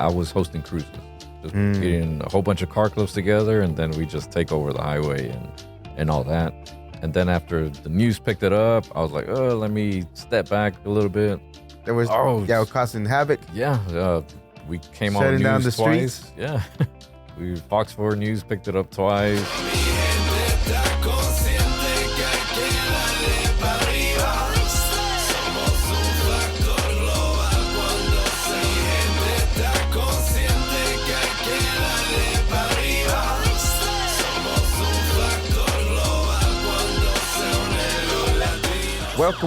I was hosting cruises. Just getting a whole bunch of car clips together, and then we just take over the highway and all that. And then after the news picked it up, I was like, oh, let me step back a little bit. There was causing havoc. Yeah, we came on Shutting the down news the twice. streets. Yeah, Fox 4 News picked it up twice.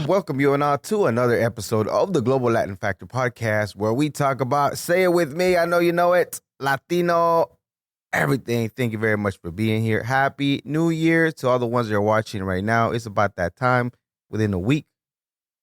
Welcome you and all to another episode of the Global Latin Factor podcast, where we talk about, say it with me, I know you know it, Latino, everything. Thank you very much for being here. Happy New Year to all the ones that are watching right now. It's about that time. Within a week,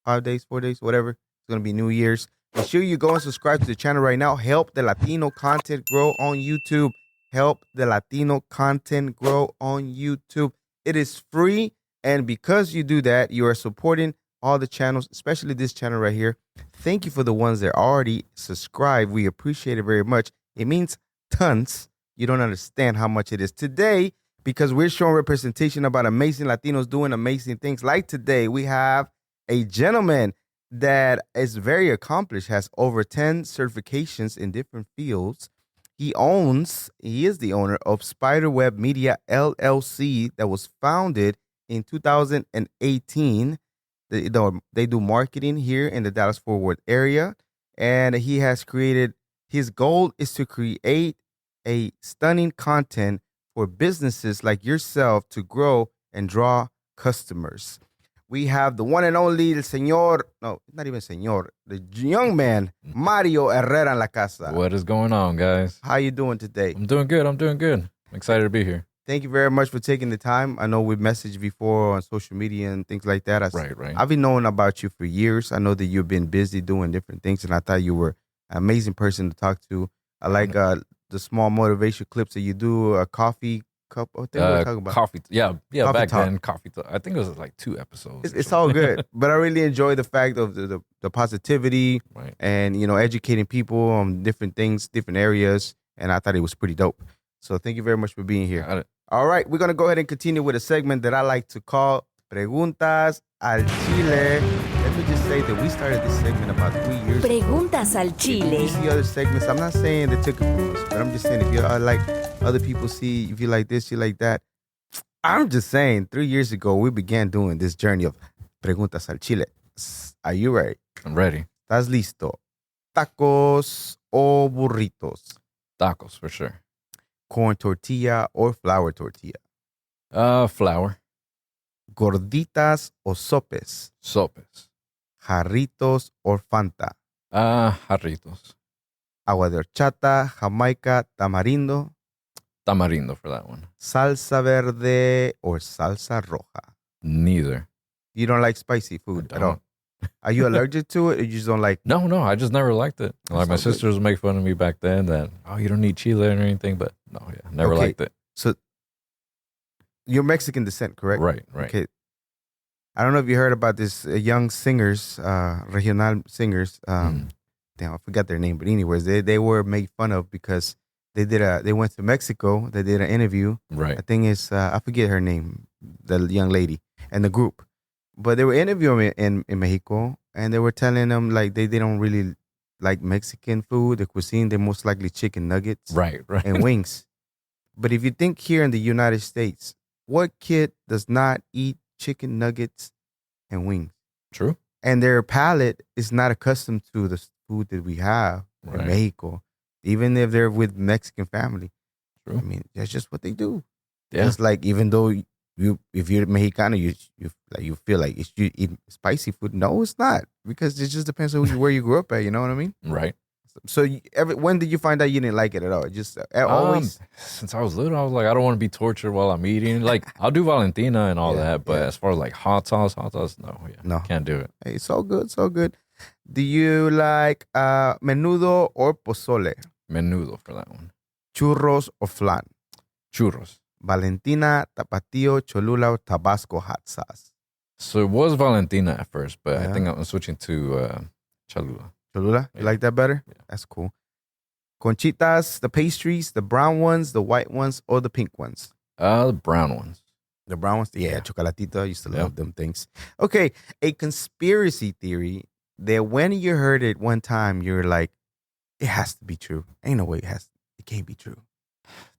5 days, 4 days, whatever, it's going to be New Year's. Make sure you go and subscribe to the channel right now. Help the Latino content grow on YouTube. Help the Latino content grow on YouTube. It is free. And because you do that, you are supporting all the channels, especially this channel right here. Thank you for the ones that already subscribe. We appreciate it very much. It means tons. You don't understand how much it is. Today, because we're showing representation about amazing Latinos doing amazing things. Like today, we have a gentleman that is very accomplished, has over 10 certifications in different fields. He is the owner of Spiderweb Media LLC that was founded in 2018. They do marketing here in the Dallas-Fort Worth area, and he has created, his goal is to create a stunning content for businesses like yourself to grow and draw customers. We have the one and only, the young man, Mario Herrera en la casa. What is going on, guys? How you doing today? I'm doing good. I'm excited to be here. Thank you very much for taking the time. I know we've messaged before on social media and things like that. Right. I've been knowing about you for years. I know that you've been busy doing different things, and I thought you were an amazing person to talk to. I like the small motivation clips that you do, a coffee cup. I think we were talking about coffee. Yeah, coffee back talk. then, coffee. I think it was like 2 episodes. It's all good, but I really enjoy the fact of the positivity, right, and educating people on different things, different areas, and I thought it was pretty dope. So thank you very much for being here. Got it. All right, we're going to go ahead and continue with a segment that I like to call Preguntas al Chile. Let me just say that we started this segment about 3 years ago. Preguntas al Chile. You see other segments. I'm not saying they took it from us, but I'm just saying if you like other people see, if you like this, you like that. I'm just saying 3 years ago, we began doing this journey of Preguntas al Chile. Are you ready? I'm ready. ¿Estás listo? ¿Tacos o burritos? Tacos, for sure. Corn tortilla or flour tortilla? Flour. Gorditas o sopes? Sopes. Jarritos or Fanta? Jarritos. Agua de horchata, Jamaica, tamarindo? Tamarindo for that one. Salsa verde or salsa roja? Neither. You don't like spicy food at all? Are you allergic to it, or you just don't like? No, I just never liked it. Like my sisters would make fun of me back then that, you don't need chile or anything, but never liked it. So you're Mexican descent, correct? Right. Okay. I don't know if you heard about this young singers, regional singers. Damn, I forgot their name, but anyways, they were made fun of because they went to Mexico. They did an interview. Right. I think it's I forget her name, the young lady and the group. But they were interviewing in Mexico, and they were telling them like they don't really like Mexican food, the cuisine. They're most likely chicken nuggets, right, and wings. But if you think here in the United States, what kid does not eat chicken nuggets and wings? True. And their palate is not accustomed to the food that we have in Mexico, even if they're with Mexican family. True. I mean, that's just what they do. Yeah. It's like, even though if you're Mexicano, you feel like you eat spicy food. No, it's not, because it just depends on where you grew up at. You know what I mean? Right. So when did you find out you didn't like it at all? Just always? Since I was little, I was like, I don't want to be tortured while I'm eating. Like, I'll do Valentina and all that, but as far as like hot sauce, no, can't do it. Hey, it's all good, so good. Do you like menudo or pozole? Menudo for that one. Churros or flan? Churros. Valentina, Tapatio, Cholula, or Tabasco hot sauce? So it was Valentina at first, but I think I'm switching to Cholula. Cholula? You like that better? Yeah. That's cool. conchitas, the pastries, the brown ones, the white ones, or the pink ones? The brown ones. The brown ones? Yeah, chocolatito. I used to love them things. Okay, a conspiracy theory that when you heard it one time, you're like, it has to be true. Ain't no way it can't be true.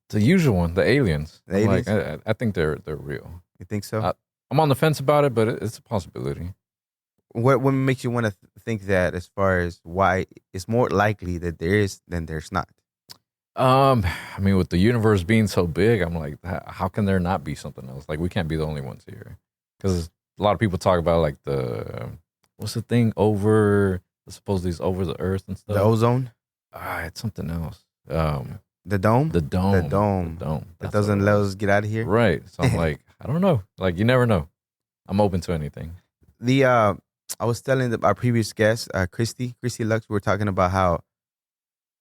The usual one, the aliens. The aliens? Like, I think they're real. You think so? I'm on the fence about it, but it's a possibility. What makes you want to think that, as far as why it's more likely that there is than there's not? I mean, with the universe being so big, I'm like, how can there not be something else? Like, we can't be the only ones here. Because a lot of people talk about, like, what's the thing supposedly it's over the earth and stuff? The ozone? It's something else. The dome? The dome. The dome. That doesn't let us get out of here? Right. So I'm like, I don't know. Like, you never know. I'm open to anything. I was telling our previous guest, Christy Lux, we were talking about how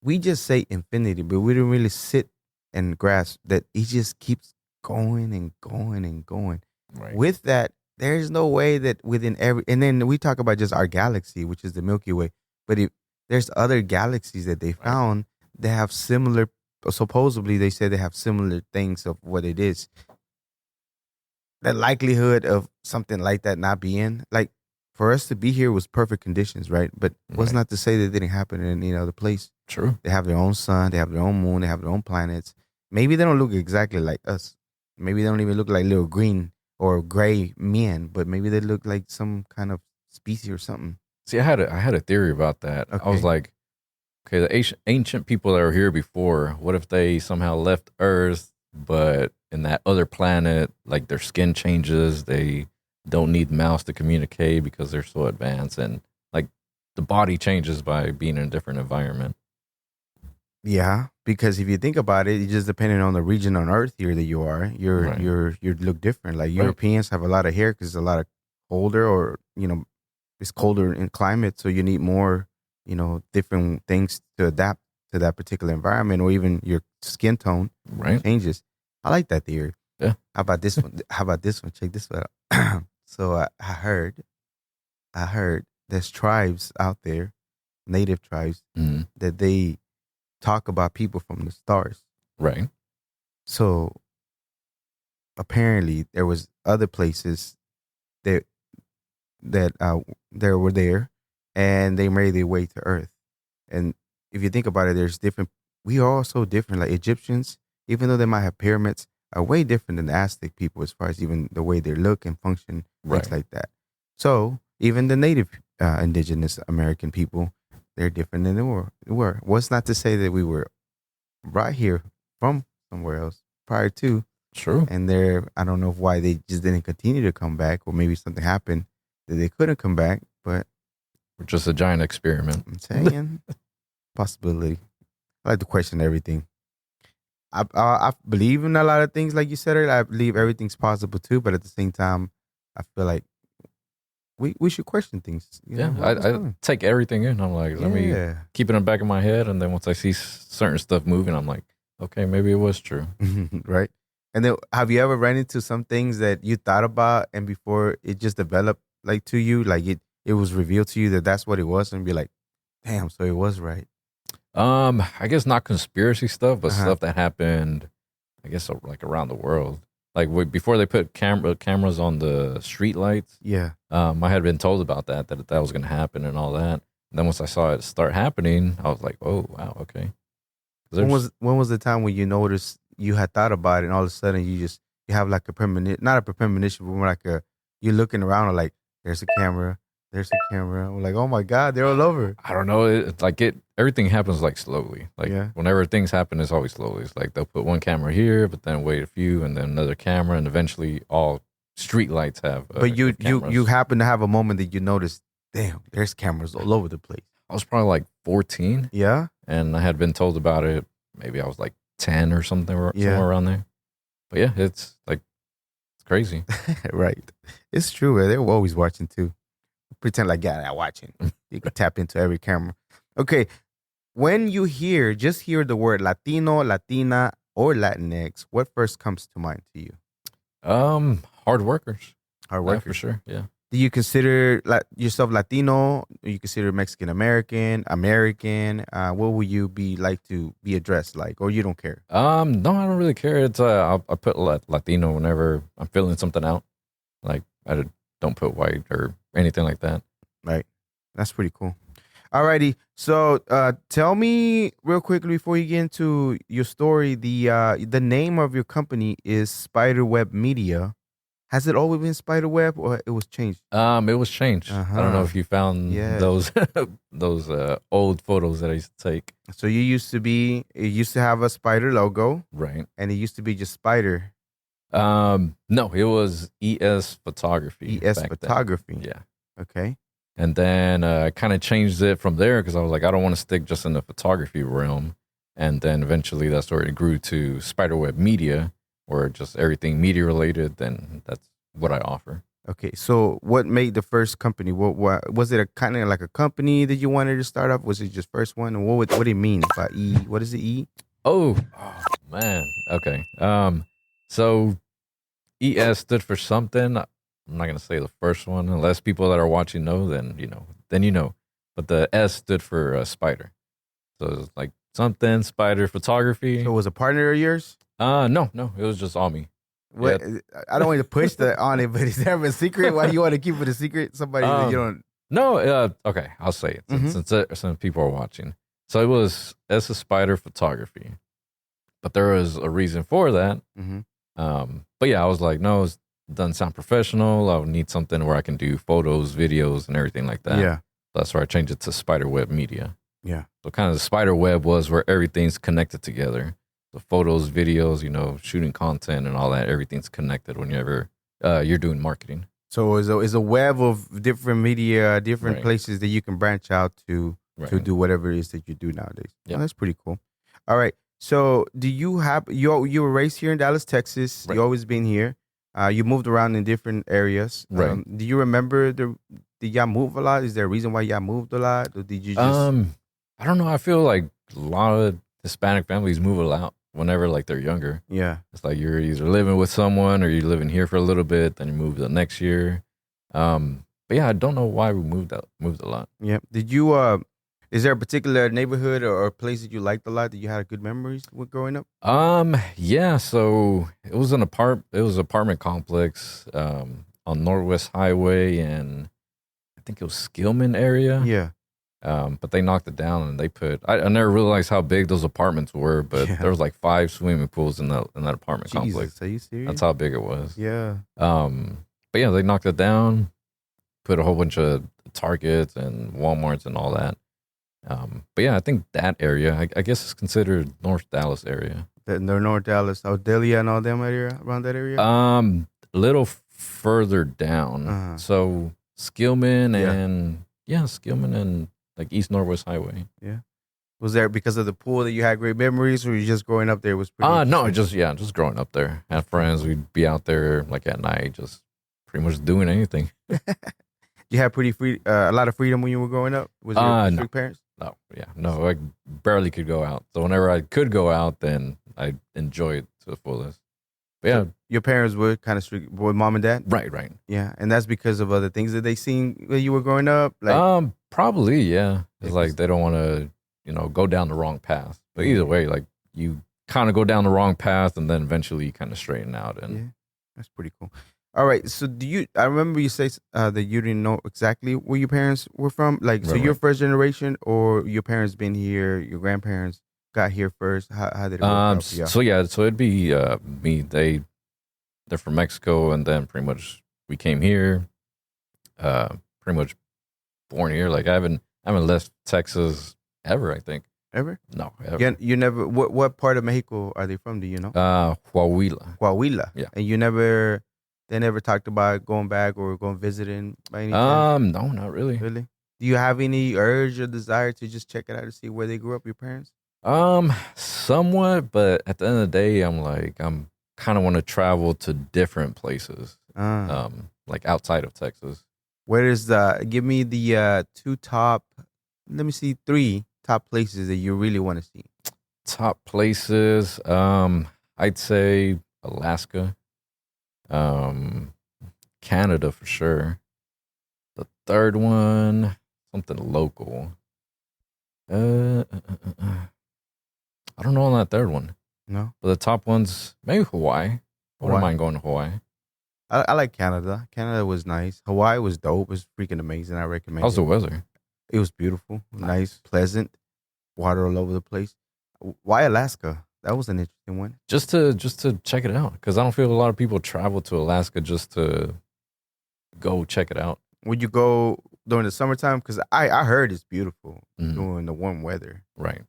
we just say infinity, but we don't really sit and grasp that it just keeps going and going and going. Right. With that, there's no way that within and then we talk about just our galaxy, which is the Milky Way, but there's other galaxies that they found that have similar, supposedly they say they have similar things of what it is. The likelihood of something like that not being, like, for us to be here was perfect conditions, right? But what's not to say that it didn't happen in any other place? True. They have their own sun, they have their own moon, they have their own planets. Maybe they don't look exactly like us. Maybe they don't even look like little green or gray men, but maybe they look like some kind of species or something. See, I had a theory about that. Okay. I was like, okay, the ancient people that were here before, what if they somehow left Earth, but in that other planet, like, their skin changes, they don't need mouths to communicate because they're so advanced, and like the body changes by being in a different environment. Yeah, because if you think about it, it's just depending on the region on Earth here that you are, you look different. Like Europeans have a lot of hair because it's a lot of colder, or it's colder in climate, so you need more, different things to adapt to that particular environment, or even your skin tone changes. I like that theory. Yeah. How about this one? Check this one out. So I heard there's tribes out there, native tribes, that they talk about people from the stars. Right. So apparently there was other places that were there, and they made their way to Earth. And if you think about it, there's different. We are all so different. Like Egyptians, even though they might have pyramids, are way different than the Aztec people as far as even the way they look and function, things like that. So even the native indigenous American people, they're different than they were. What's not to say that we were right here from somewhere else prior to. True. And I don't know why they just didn't continue to come back, or maybe something happened that they couldn't come back, but we're just a giant experiment. I'm saying possibility. I like to question everything. I believe in a lot of things, like you said earlier. I believe everything's possible too, but at the same time, I feel like we should question things. I take everything in. I'm like, let me keep it in the back of my head, and then once I see certain stuff moving, I'm like, okay, maybe it was true. Right. And then, have you ever ran into some things that you thought about, and before it just developed, like, to you, like it was revealed to you that that's what it was, and be like, damn, so it was right. I guess not conspiracy stuff, but stuff that happened, I guess, like around the world. Like before they put cameras on the street lights. Yeah. I had been told about that was going to happen and all that. And then once I saw it start happening, I was like, oh, wow, okay. When was the time when you noticed you had thought about it, and all of a sudden you have like a premonition, not a premonition, but more like you're looking around and like, there's a camera. There's a camera. I'm like, oh my God, they're all over. I don't know. It's like everything happens like slowly. Like whenever things happen, it's always slowly. It's like they'll put one camera here, but then wait a few, and then another camera, and eventually all street lights have. But you happen to have a moment that you noticed, damn, there's cameras all over the place. I was probably like 14. Yeah. And I had been told about it. Maybe I was like 10 or something, somewhere around there. But yeah, it's like, it's crazy. Right. It's true. They're always watching too. Pretend like, yeah, they're watching. You can tap into every camera. Okay. When you hear the word Latino, Latina, or Latinx, what first comes to mind to you? Hard workers. Hard workers. For sure. Yeah. Do you consider yourself Latino? Do you consider Mexican American? What would you be like to be addressed like, or you don't care? No, I don't really care. It's I put Latino whenever I'm filling something out. Like don't put white or anything like that. Right. That's pretty cool. Alrighty. So tell me real quickly before you get into your story, the name of your company is Spiderweb Media. Has it always been Spiderweb or it was changed? It was changed. I don't know if you found those those old photos that I used to take. So it used to have a spider logo. Right. And it used to be just Spider. No, it was ES Photography. ES Photography. Yeah. Okay. And then I kind of changed it from there because I was like, I don't want to stick just in the photography realm. And then eventually that sort of grew to Spiderweb Media, or just everything media related. Then that's what I offer. Okay. So what made the first company? What was it? A kind of like a company that you wanted to start up? Was it just first one? And what did it mean by E? What is it, E? Oh man. Okay. So ES stood for something. I'm not gonna say the first one unless people that are watching know. Then you know. But the S stood for spider. So it was like something spider photography. So it was a partner of yours? No, it was just all me. What? Yeah. I don't want to push on it, but is there a secret? Why do you want to keep it a secret? Somebody that you don't. No. Okay, I'll say it since people are watching. So it was S a spider photography, but there was a reason for that. But yeah, I was like, no, it doesn't sound professional. I would need something where I can do photos, videos, and everything like that. Yeah. That's where I changed it to Spiderweb Media. Yeah. So kind of the spider web was where everything's connected together. The photos, videos, shooting content and all that. Everything's connected whenever you're doing marketing. So it's a web of different media, different places that you can branch out to do whatever it is that you do nowadays. Yeah, that's pretty cool. All right. So do you have you were raised here in Dallas, Texas? Right. You always been here. You moved around in different areas. Right. Do you remember did y'all move a lot? Is there a reason why y'all moved a lot, or did you just? I don't know. I feel like a lot of Hispanic families move a lot whenever like they're younger. Yeah. It's like you're either living with someone or you're living here for a little bit, then you move the next year. But yeah, I don't know why we moved a lot. Yeah. Did you is there a particular neighborhood or place that you liked a lot that you had good memories with growing up? Yeah, so it was an apartment complex on Northwest Highway, and I think it was Skillman area. Yeah. But they knocked it down and they I never realized how big those apartments were, but there was like 5 swimming pools in that apartment complex. Are you serious? That's how big it was. Yeah. But yeah, they knocked it down, put a whole bunch of Targets and Walmarts and all that. But yeah, I think that area, I guess it's considered North Dallas area. The North Dallas, Delia and all them area, around that area? A little further down. So Skillman and Skillman and like East Northwest Highway. Yeah. Was there because of the pool that you had great memories, or you just growing up there was pretty no, just growing up there. Had friends, we'd be out there like at night, just pretty much doing anything. You had pretty a lot of freedom when you were growing up? Was your strict parents? No, I barely could go out. So whenever I could go out, then I enjoy it to the fullest. But yeah. So your parents were kind of strict with mom and dad? Right. Yeah, and that's because of other things that they seen when you were growing up? Like, probably, yeah. It's like they don't want to, go down the wrong path. But either way, like you kind of go down the wrong path and then eventually you kind of straighten out. And yeah, that's pretty cool. All right, so I remember you say that you didn't know exactly where your parents were from. Like, so you're first generation, or your parents been here, your grandparents got here first? How did it work out for you? So it'd be me. They're from Mexico, and then pretty much we came here. Pretty much born here. Like I haven't left Texas ever. I think ever. No, ever. You never. What part of Mexico are they from? Do you know? Coahuila. Yeah, and they never talked about going back or going visiting by any chance? No, not really. Really? Do you have any urge or desire to just check it out to see where they grew up, your parents? Somewhat, but at the end of the day, I'm kind of want to travel to different places. Like outside of Texas. Where is give me the 3 top places that you really want to see. Top places, I'd say Alaska. Canada for sure. The third one, something local. I don't know on that third one. No? But the top ones, maybe Hawaii. I wouldn't Hawaii. mind going to Hawaii. I like Canada. Canada was nice. Hawaii was dope. It was freaking amazing. I recommend How's it. the weather? It was beautiful, nice, pleasant, water all over the place. Why Alaska? That was an interesting one. Just to check it out, because I don't feel a lot of people travel to Alaska just to go check it out. Would you go during the summertime? Because I heard it's beautiful Mhm. during the warm weather. Right.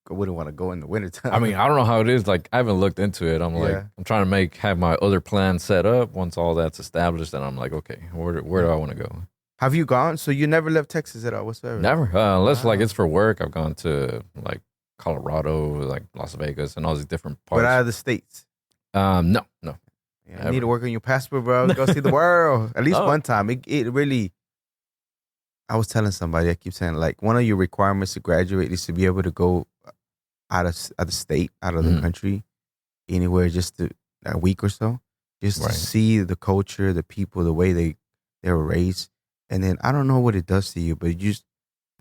I wouldn't want to go in the wintertime. I mean, I don't know how it is. Like, I haven't looked into it. I'm like, Yeah. I'm trying to have my other plans set up. Once all that's established, then I'm like, okay, where do I want to go? Have you gone? So you never left Texas at all whatsoever? Never, unless like Wow. it's for work. I've gone to like Colorado, like Las Vegas, and all these different parts. But out of the states? No. Yeah, you need to work on your passport, bro. Go see the world. At least one time. It really... I was telling somebody, I keep saying, like, one of your requirements to graduate is to be able to go out of the state, out of the country, anywhere, just a week or so, just to see the culture, the people, the way they were raised. And then I don't know what it does to you, but you just,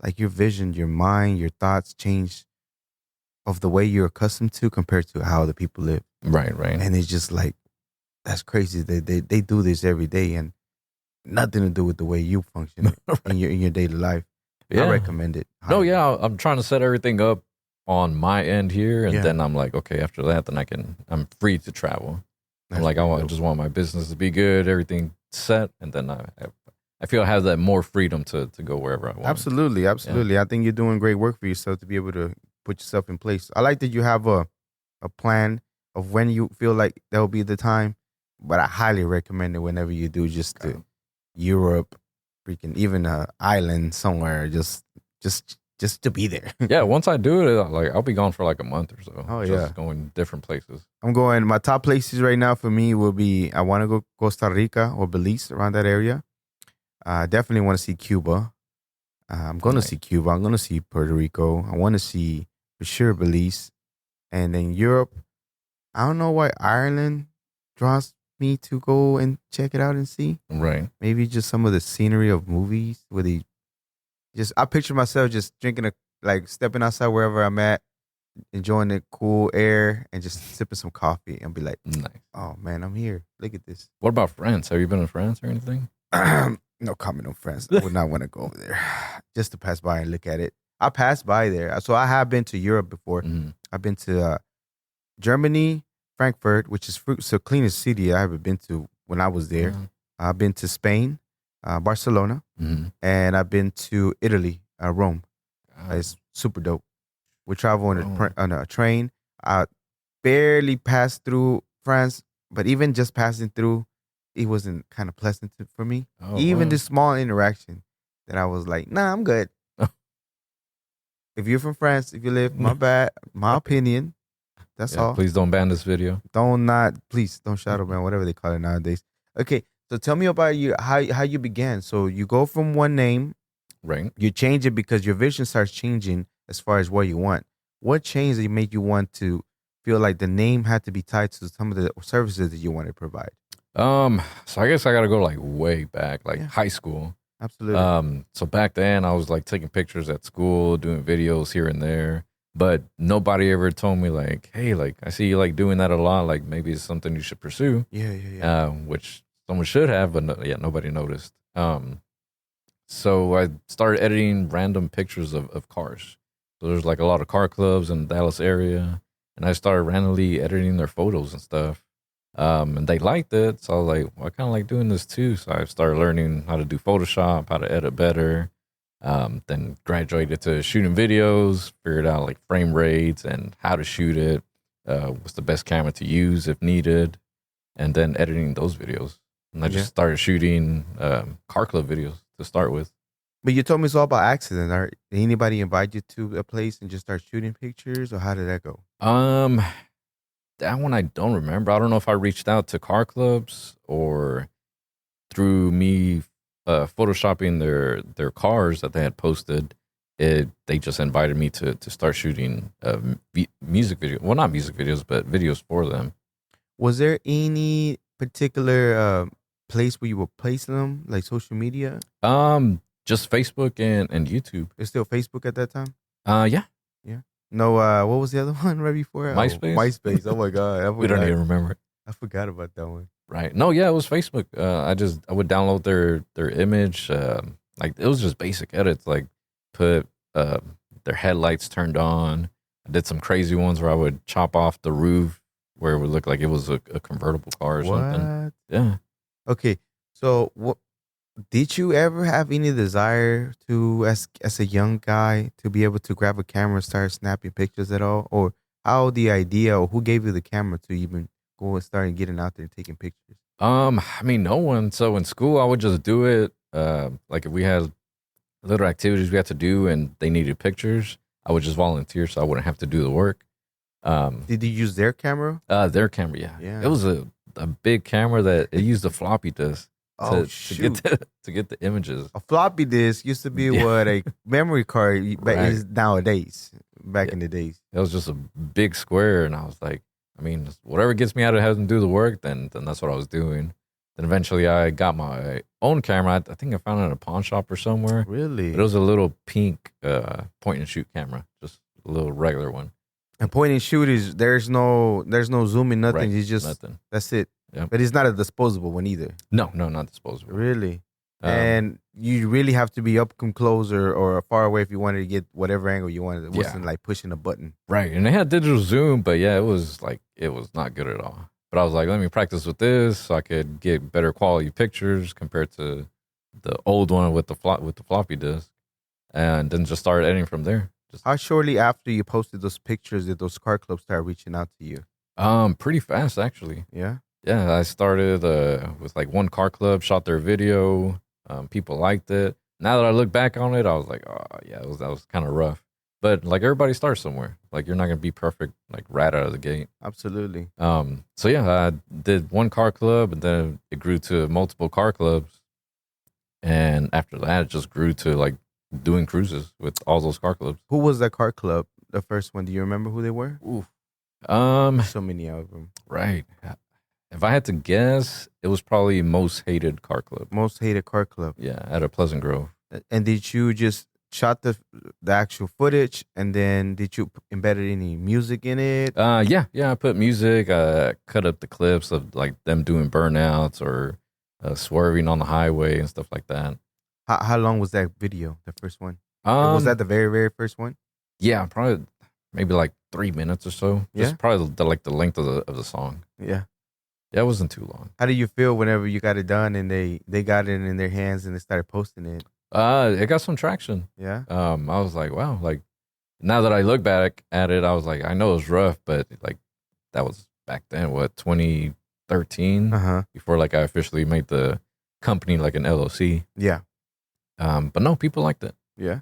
like, your vision, your mind, your thoughts change of the way you're accustomed to compared to how the people live. Right. And it's just like, that's crazy. They do this every day, and nothing to do with the way you function in your daily life. Yeah. I recommend it. No, yeah, I'm trying to set everything up on my end here, and Yeah. then I'm like, okay, after that, then I'm free to travel. I'm like, I just want my business to be good, everything set, and then I feel I have that more freedom to go wherever I want. Absolutely. Yeah. I think you're doing great work for yourself to be able to put yourself in place. I like that you have a plan of when you feel like that will be the time, but I highly recommend it whenever you do, just to Europe, freaking even an island somewhere, just to be there. Yeah, once I do it, like I'll be gone for like a month or so. Oh, just yeah. going different places. I'm going, my top places right now for me will be, I want to go Costa Rica or Belize, around that area. I definitely want to see Cuba. I'm going to see Cuba. I'm going to see Puerto Rico. I want to see, for sure, Belize. And then Europe, I don't know why Ireland draws me to go and check it out and see. Right. Maybe just some of the scenery of movies where I picture myself just drinking stepping outside wherever I'm at, enjoying the cool air and just sipping some coffee and be like, Nice. oh man, I'm here. Look at this. What about France? Have you been to France or anything? No comment on France. I would not want to go over there just to pass by and look at it. I passed by there. So I have been to Europe before. Mm-hmm. I've been to Germany, Frankfurt, which is the cleanest city I ever been to when I was there. Yeah. I've been to Spain, Barcelona, and I've been to Italy, Rome. It's super dope. We travel on a train. I barely passed through France, but even just passing through, it wasn't kind of pleasant for me. Even this small interaction that I was like, nah, I'm good. If you're from France, if you live, my bad, my opinion. That's all. Please don't ban this video. Please don't shadow ban, whatever they call it nowadays. Okay, so tell me about how you began. So you go from one name, right? You change it because your vision starts changing as far as what you want. What changed that made you want to feel like the name had to be tied to some of the services that you want to provide? So I guess I got to go like way back, like high school. Absolutely. So back then I was like taking pictures at school, doing videos here and there, but nobody ever told me like, hey, like I see you like doing that a lot. Like maybe it's something you should pursue. Yeah. Which someone should have, but nobody noticed. So I started editing random pictures of cars. So there's like a lot of car clubs in the Dallas area, and I started randomly editing their photos and stuff. And they liked it, so I was like, well, I kind of like doing this too. So I started learning how to do Photoshop, how to edit better. Then graduated to shooting videos, figured out like frame rates and how to shoot it, what's the best camera to use if needed, and then editing those videos. And I just started shooting car club videos to start with. But you told me it's all about accident. Did anybody invite you to a place and just start shooting pictures, or how did that go? That one I don't remember. I don't know if I reached out to car clubs or through me photoshopping their cars that they had posted. They just invited me to start shooting music videos. Well, not music videos, but videos for them. Was there any particular place where you were placing them, like social media? Just Facebook and YouTube. It's still Facebook at that time? Yeah. Yeah. No, what was the other one right before? MySpace? Oh, MySpace. Oh my God. We don't even remember. I forgot about that one. Right. No, yeah, it was Facebook. I would download their image. Like it was just basic edits, like put their headlights turned on. I did some crazy ones where I would chop off the roof where it would look like it was a convertible car or something. What? Yeah. Okay. So what did you ever have any desire to as a young guy to be able to grab a camera and start snapping pictures at all? Or how the idea or who gave you the camera to even go and start getting out there and taking pictures? I mean, no one. So in school, I would just do it. Like if we had little activities we had to do and they needed pictures, I would just volunteer so I wouldn't have to do the work. Did you use their camera? Their camera, yeah. Yeah. It was a big camera that it used a floppy disk Oh, to get the images. A floppy disk used to be Yeah. what a memory card Right. is nowadays. Back in the days. It was just a big square, and I was like, I mean, whatever gets me out of having to do the work, then that's what I was doing. Then eventually, I got my own camera. I think I found it at a pawn shop or somewhere. Really? But it was a little pink point and shoot camera, just a little regular one. And point and shoot is there's no zooming, nothing. Right, It's just nothing. that's it. Yep. But it's not a disposable one either. No, not disposable. Really? Um, And you really have to be up close or far away if you wanted to get whatever angle you wanted. It wasn't like pushing a button. Right. And they had digital zoom, but yeah, it was not good at all. But I was like, let me practice with this so I could get better quality pictures compared to the old one with the floppy disk. And then just started editing from there. How shortly after you posted those pictures did those car clubs start reaching out to you? Pretty fast actually. Yeah. Yeah, I started with like one car club, shot their video. People liked it. Now that I look back on it, I was like, oh yeah, that was kind of rough. But like everybody starts somewhere. Like you're not gonna be perfect like right out of the gate. Absolutely. So yeah, I did one car club, and then it grew to multiple car clubs, and after that, it just grew to like doing cruises with all those car clubs. Who was that car club? The first one. Do you remember who they were? Ooh. So many of them. Right. If I had to guess, it was probably Most Hated Car Club. Most hated car club. Yeah, at a Pleasant Grove. And did you just shot the actual footage and then did you embedded any music in it? Yeah. I put music. Cut up the clips of like them doing burnouts or swerving on the highway and stuff like that. How long was that video? The first one? Was that the very, very first one? Yeah, probably maybe like 3 minutes or so. Yeah? Just probably the length of the song. Yeah. Yeah, it wasn't too long. How do you feel whenever you got it done and they got it in their hands and they started posting it? It got some traction. Yeah. I was like, wow, like now that I look back at it, I was like, I know it was rough, but like that was back then, what, 2013? Before like I officially made the company like an LLC. Yeah. But no, people liked it. Yeah.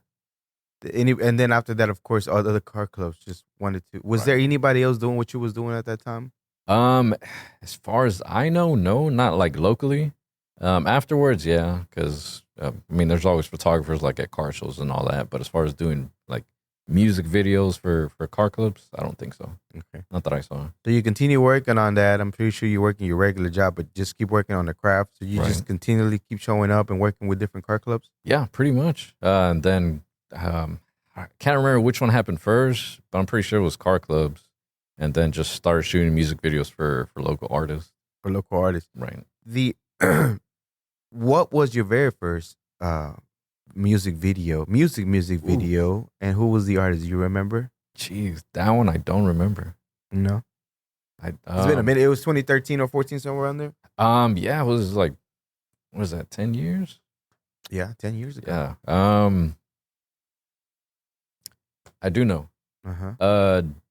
And then after that, of course, all the other car clubs just wanted to. Was there anybody else doing what you was doing at that time? As far as I know, no, not like locally. Afterwards, yeah, because I mean, there's always photographers like at car shows and all that. But as far as doing like music videos for car clubs, I don't think so. Okay, not that I saw. So you continue working on that. I'm pretty sure you're working your regular job, but just keep working on the craft. So you just continually keep showing up and working with different car clubs. Yeah, pretty much. And then I can't remember which one happened first, but I'm pretty sure it was car clubs. And then just started shooting music videos for local artists. For local artists. Right. What was your very first music video, and who was the artist? You remember? Jeez, that one I don't remember. No. It's been a minute. It was 2013 or 14, somewhere around there? Yeah, it was like, what was that, 10 years? Yeah, 10 years ago. Yeah. I do know.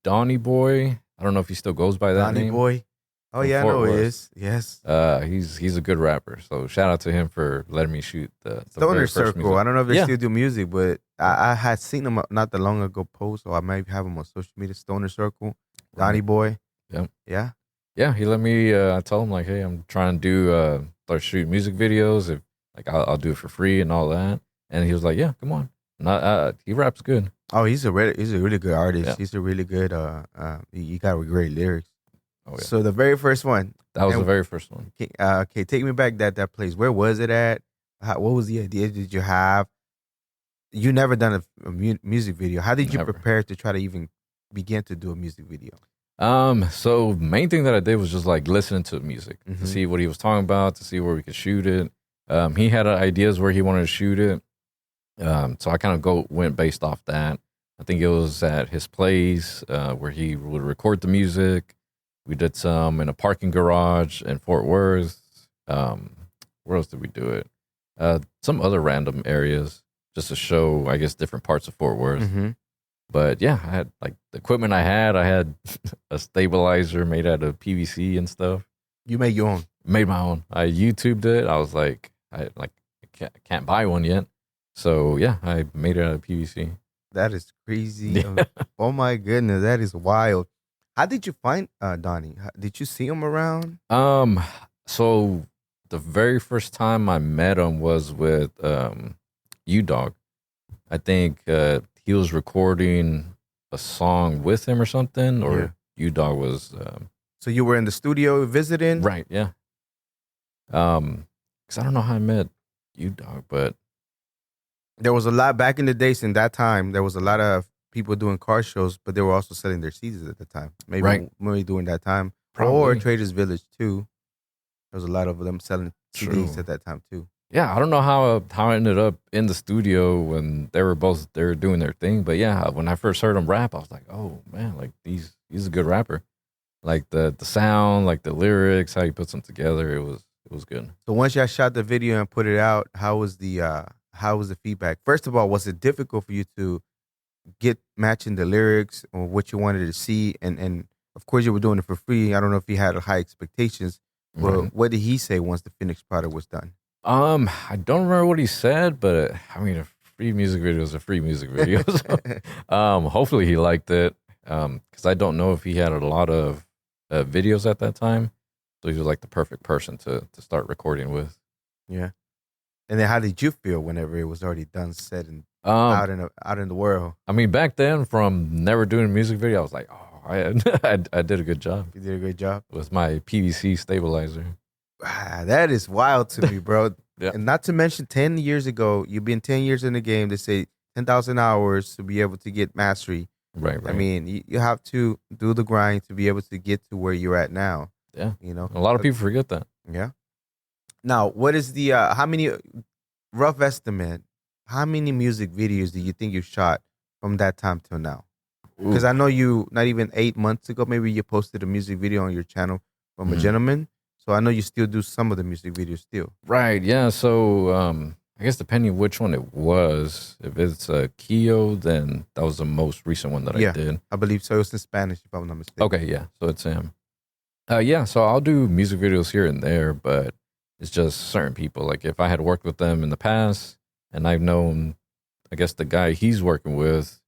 Donnie Boy. I don't know if he still goes by that Donnie name. Boy. Oh yeah, I know he is. Yes. He's a good rapper. So shout out to him for letting me shoot the Stoner very first Circle. music. I don't know if they still do music, but I had seen them not that long ago post, or I might have them on social media. Stoner Circle, Donnie Boy. Yep. Yeah. Yeah, he let me. I told him like, hey, I'm trying to do start shooting music videos. If like I'll do it for free and all that. And he was like, yeah, come on. And he raps good. Oh, he's a really good artist. Yeah. He's a really good. He got great lyrics. Oh yeah. So the very first one. That was And- the very first one. Okay, take me back that place. Where was it at? What was the idea? Did you have? You never done a music video. How did you Never. prepare to try to even begin to do a music video? So main thing that I did was just like listening to music Mhm. to see what he was talking about, to see where we could shoot it. He had ideas where he wanted to shoot it. So I kind of went based off that. I think it was at his place where he would record the music. We did some in a parking garage in Fort Worth. Where else did we do it? Some other random areas just to show, I guess, different parts of Fort Worth. Mm-hmm. But yeah, I had like the equipment I had a stabilizer made out of PVC and stuff. You made your own. Made my own. I YouTubed it. I was like, I can't buy one yet. So yeah, I made it out of PVC. That is crazy. Yeah. Oh my goodness, that is wild. How did you find Donnie? Did you see him around? So the very first time I met him was with U-Dog. I think he was recording a song with him or something, or U-Dog was So you were in the studio visiting? right, yeah. Because I don't know how I met U-Dog, but There was a lot back in the days. In that time, there was a lot of people doing car shows, but they were also selling their CDs at the time. Maybe during that time, or Probably. Traders Village too. There was a lot of them selling CDs True. at that time too. yeah, I don't know how I ended up in the studio when they were doing their thing. But yeah, when I first heard him rap, I was like, oh man, like he's a good rapper. Like the sound, like the lyrics, how he puts them together, it was good. So once y'all shot the video and put it out, how was the feedback? First of all, was it difficult for you to get matching the lyrics or what you wanted to see? And of course you were doing it for free. I don't know if he had high expectations. Well, Right. what did he say once the finished product was done? I don't remember what he said, but I mean, a free music video is a free music video. So, hopefully he liked it. Because I don't know if he had a lot of videos at that time, so he was like the perfect person to start recording with. Yeah. And then how did you feel whenever it was already done, said, and out in the world? I mean, back then, from never doing a music video, I was like, oh, I did a good job You did a great job. with my PVC stabilizer. That is wild to me, bro. Yeah. And not to mention 10 years ago, you've been 10 years in the game. They say 10,000 hours to be able to get mastery. Right. I mean, you have to do the grind to be able to get to where you're at now. Yeah. You know, A lot of people forget that. Yeah. Now, what is the how many rough estimate? How many music videos do you think you shot from that time till now? Because I know you not even 8 months ago, maybe you posted a music video on your channel from a gentleman. So I know you still do some of the music videos still. Right. Yeah. So I guess depending which one it was, if it's Keo, then that was the most recent one that I did. I believe so. It was in Spanish, if I'm not mistaken. Okay. Yeah. So it's him. Yeah. So I'll do music videos here and there, but it's just certain people. Like if I had worked with them in the past and I've known, I guess the guy he's working with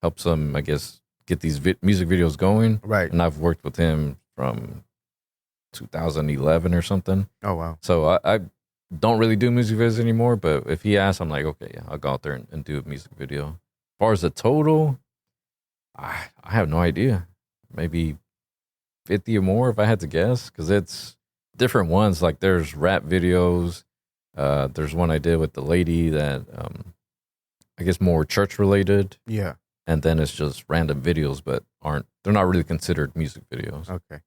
helps him, I guess, get these music videos going. Right. And I've worked with him from 2011 or something. Oh, wow. So I don't really do music videos anymore, but if he asks, I'm like, okay, yeah, I'll go out there and do a music video. As far as the total, I have no idea. Maybe 50 or more if I had to guess, because it's different ones. Like there's rap videos. There's one I did with the lady that I guess more church related. Yeah. And then it's just random videos, but they're not really considered music videos. Okay.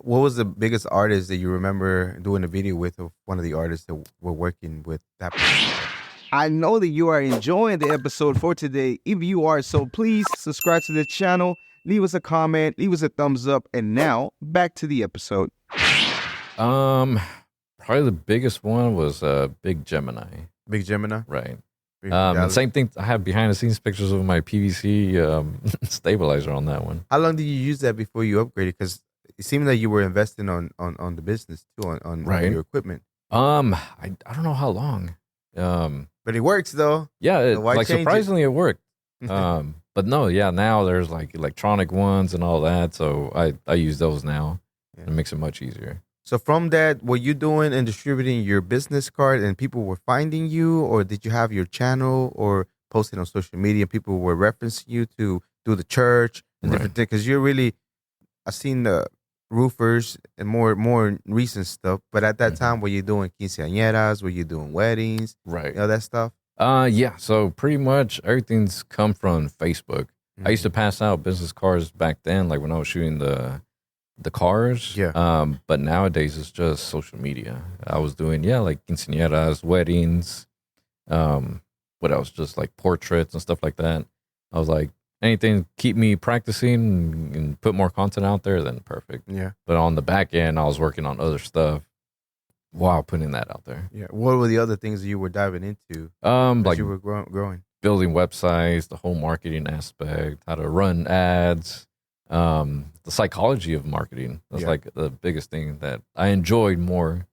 What was the biggest artist that you remember doing a video with, of one of the artists that were working with that person? I know that you are enjoying the episode for today. If you are, so please subscribe to the channel, leave us a comment, leave us a thumbs up, and now back to the episode. Probably the biggest one was Big Gemini. Big Gemini? Right. Big And Dallas? same thing. I have behind the scenes pictures of my PVC stabilizer on that one. How long did you use that before you upgraded? Because it seemed like you were investing on the business too, on Right. your equipment. I don't know how long. But it works though. Yeah, So why like change it? surprisingly it worked. But no, yeah, now there's like electronic ones and all that. So I use those now. Yeah. It makes it much easier. So from that, were you doing and distributing your business card and people were finding you, or did you have your channel or posting on social media? People were referencing you to do the church and different things, because you're really, I've seen the roofers and more recent stuff. But at that Mhm. time, were you doing quinceañeras? Were you doing weddings? Right. You know that stuff. Yeah. So pretty much everything's come from Facebook. I used to pass out business cards back then, like when I was shooting the cars. Yeah. But nowadays it's just social media. I was doing like quinceañeras, weddings. What else? Just like portraits and stuff like that. I was like, anything to keep me practicing and put more content out there, then perfect. Yeah. But on the back end, I was working on other stuff while putting that out there. Yeah. What were the other things that you were diving into as Like you were growing? building websites, the whole marketing aspect, how to run ads, the psychology of marketing. That's Yeah. like the biggest thing that I enjoyed more,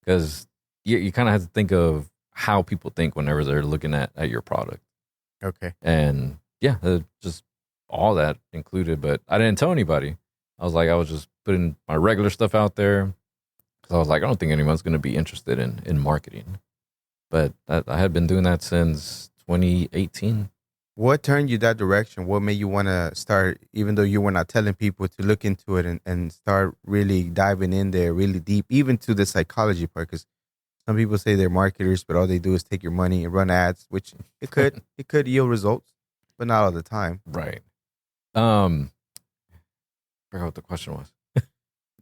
because you kind of have to think of how people think whenever they're looking at your product. Okay. And just all that included. But I didn't tell anybody. I was just putting my regular stuff out there, because I was like, I don't think anyone's going to be interested in marketing. But I had been doing that since 2018. What turned you that direction? What made you want to start, even though you were not telling people, to look into it and start really diving in there really deep, even to the psychology part? Because some people say they're marketers, but all they do is take your money and run ads, which it could yield results, but not all the time. Right. Forgot what the question was.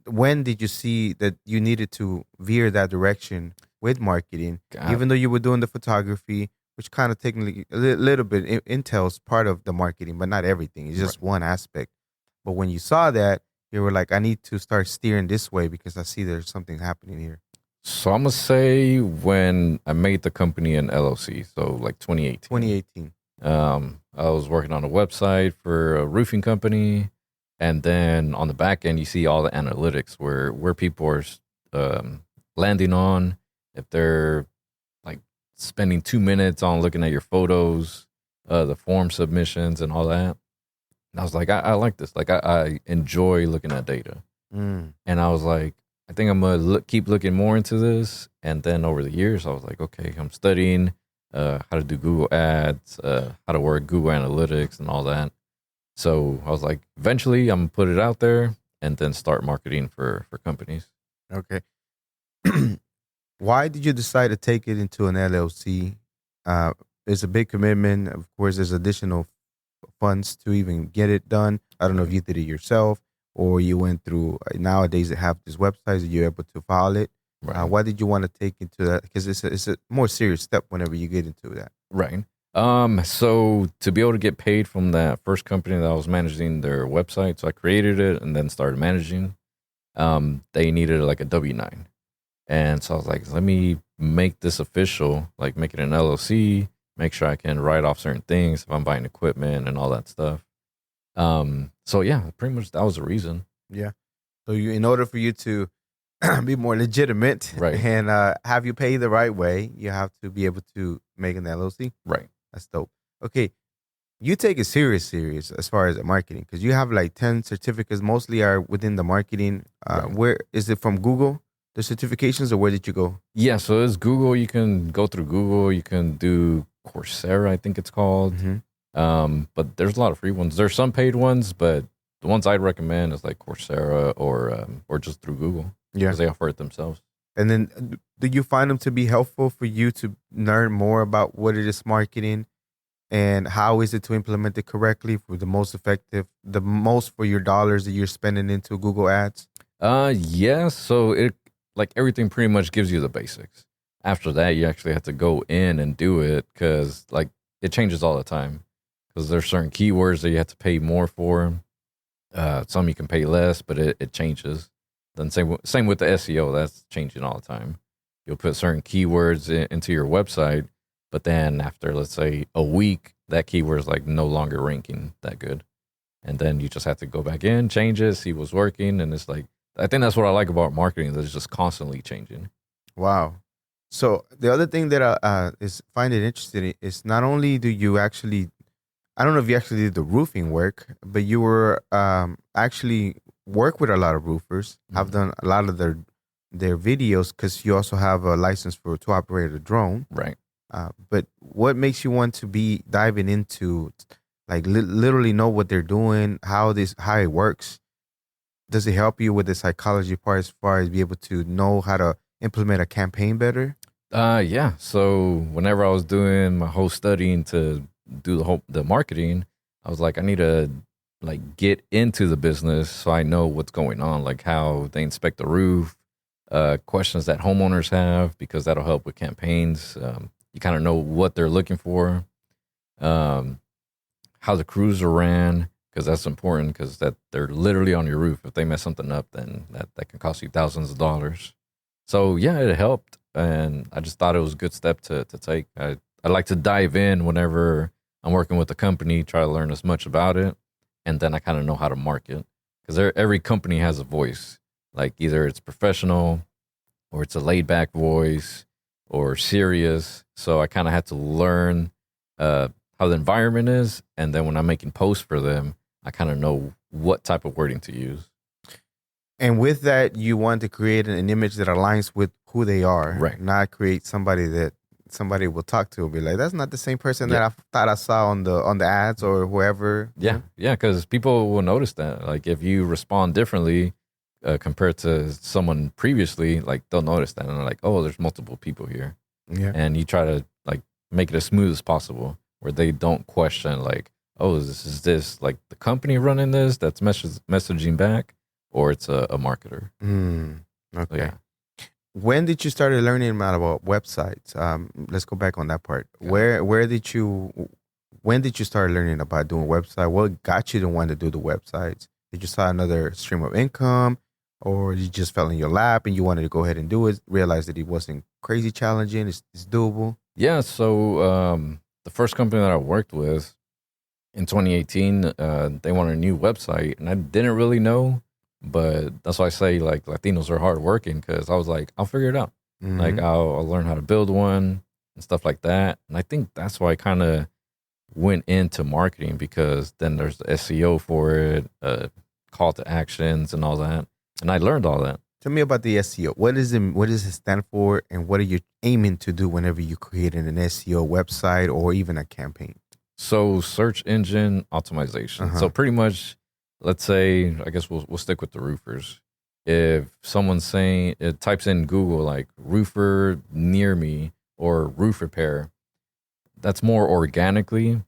When did you see that you needed to veer that direction with marketing, God. even though you were doing the photography, which kind of technically a little bit entails part of the marketing, but not everything. It's just one aspect. But when you saw that, you were like, I need to start steering this way because I see there's something happening here. So I'm going to say when I made the company in LLC, so like 2018. 2018. I was working on a website for a roofing company. And then on the back end, you see all the analytics where people are landing on, if they're like spending 2 minutes on looking at your photos, the form submissions and all that. And I was like, I like this. Like, I enjoy looking at data. And I was like, I think I'm going to keep looking more into this. And then over the years, I was like, okay, I'm studying how to do Google Ads, how to work Google Analytics and all that. So I was like, eventually I'm going to put it out there and then start marketing for companies. Okay. Why did you decide to take it into an LLC? It's a big commitment. Of course, there's additional funds to even get it done. I don't know if you did it yourself or you went through, nowadays they have these websites that you're able to file it. Right. Why did you want to take into that? Because it's a more serious step whenever you get into that. Right. So to be able to get paid from that first company that I was managing their website, so I created it and then started managing, they needed like a W-9. And so I was like, let me make this official, like make it an LLC, make sure I can write off certain things if I'm buying equipment and all that stuff. So yeah, pretty much that was the reason. Yeah. So in order for you to be more legitimate, Right. and have you pay the right way, you have to be able to make an LLC. Right. That's dope. Okay. You take it serious as far as the marketing, because you have like 10 certificates, mostly are within the marketing. Right. Where is it from Google, the certifications, or where did you go? Yeah, so it's Google. You can go through Google. You can do Coursera, I think it's called. But there's a lot of free ones. There's some paid ones, but the ones I'd recommend is like Coursera or just through Google. Yeah. Because they offer it themselves. And then do you find them to be helpful for you to learn more about what it is marketing and how is it to implement it correctly for the most effective, the most for your dollars that you're spending into Google Ads? Yeah, so it like everything pretty much gives you the basics. After that, you actually have to go in and do it because like it changes all the time. Because there's certain keywords that you have to pay more for. Some you can pay less, but it changes. Then same with the SEO, that's changing all the time. You'll put certain keywords into your website, but then after, let's say, a week, that keyword is like no longer ranking that good. And then you just have to go back in, change it, see what's working. And it's like, I think that's what I like about marketing, that it's just constantly changing. Wow. So the other thing that I find it interesting is not only do you actually, I don't know if you actually did the roofing work, but you were actually work with a lot of roofers. I've done a lot of their videos because you also have a license to operate a drone. Right. But what makes you want to be diving into like literally know what they're doing, how it works, Does it help you with the psychology part as far as be able to know how to implement a campaign better? Yeah. So whenever I was doing my whole studying to do the marketing, I was like, I need to like get into the business so I know what's going on, like how they inspect the roof, questions that homeowners have, because that'll help with campaigns. You kind of know what they're looking for, um, how the crews are ran, because that's important, because that they're literally on your roof. If they mess something up, then that can cost you thousands of dollars. So yeah, it helped, and I just thought it was a good step to take. I like to dive in whenever I'm working with a company, try to learn as much about it, and then I kind of know how to market, because every company has a voice. Like either it's professional, or it's a laid back voice, or serious. So I kind of had to learn how the environment is, and then when I'm making posts for them, I kind of know what type of wording to use. And with that, you want to create an image that aligns with who they are, Right. not create somebody that somebody will talk to and be like, that's not the same person that Yeah. I thought I saw on the ads or whoever. Yeah, because people will notice that. Like if you respond differently compared to someone previously, like they'll notice that, and they're like, "Oh, there's multiple people here." Yeah. And you try to like make it as smooth as possible, where they don't question like, "Oh, is this like the company running this that's messaging back, or it's a marketer?" Okay. So, yeah. When did you start learning about websites? Let's go back on that part. Okay. When did you start learning about doing website? What got you to want to do the websites? Did you saw another stream of income, or you just fell in your lap and you wanted to go ahead and do it? Realized that it wasn't crazy challenging. It's doable. Yeah. So the first company that I worked with in 2018, they wanted a new website, and I didn't really know. But that's why I say like Latinos are hardworking, because I was like, I'll figure it out. Like I'll learn how to build one and stuff like that. And I think that's why I kind of went into marketing, because then there's the SEO for it, call to actions and all that. And I learned all that. Tell me about the SEO. What is it? What does it stand for, and what are you aiming to do whenever you create an SEO website or even a campaign? So search engine optimization. So pretty much, let's say, I guess we'll stick with the roofers. If someone's saying it types in Google like roofer near me or roof repair, that's more organically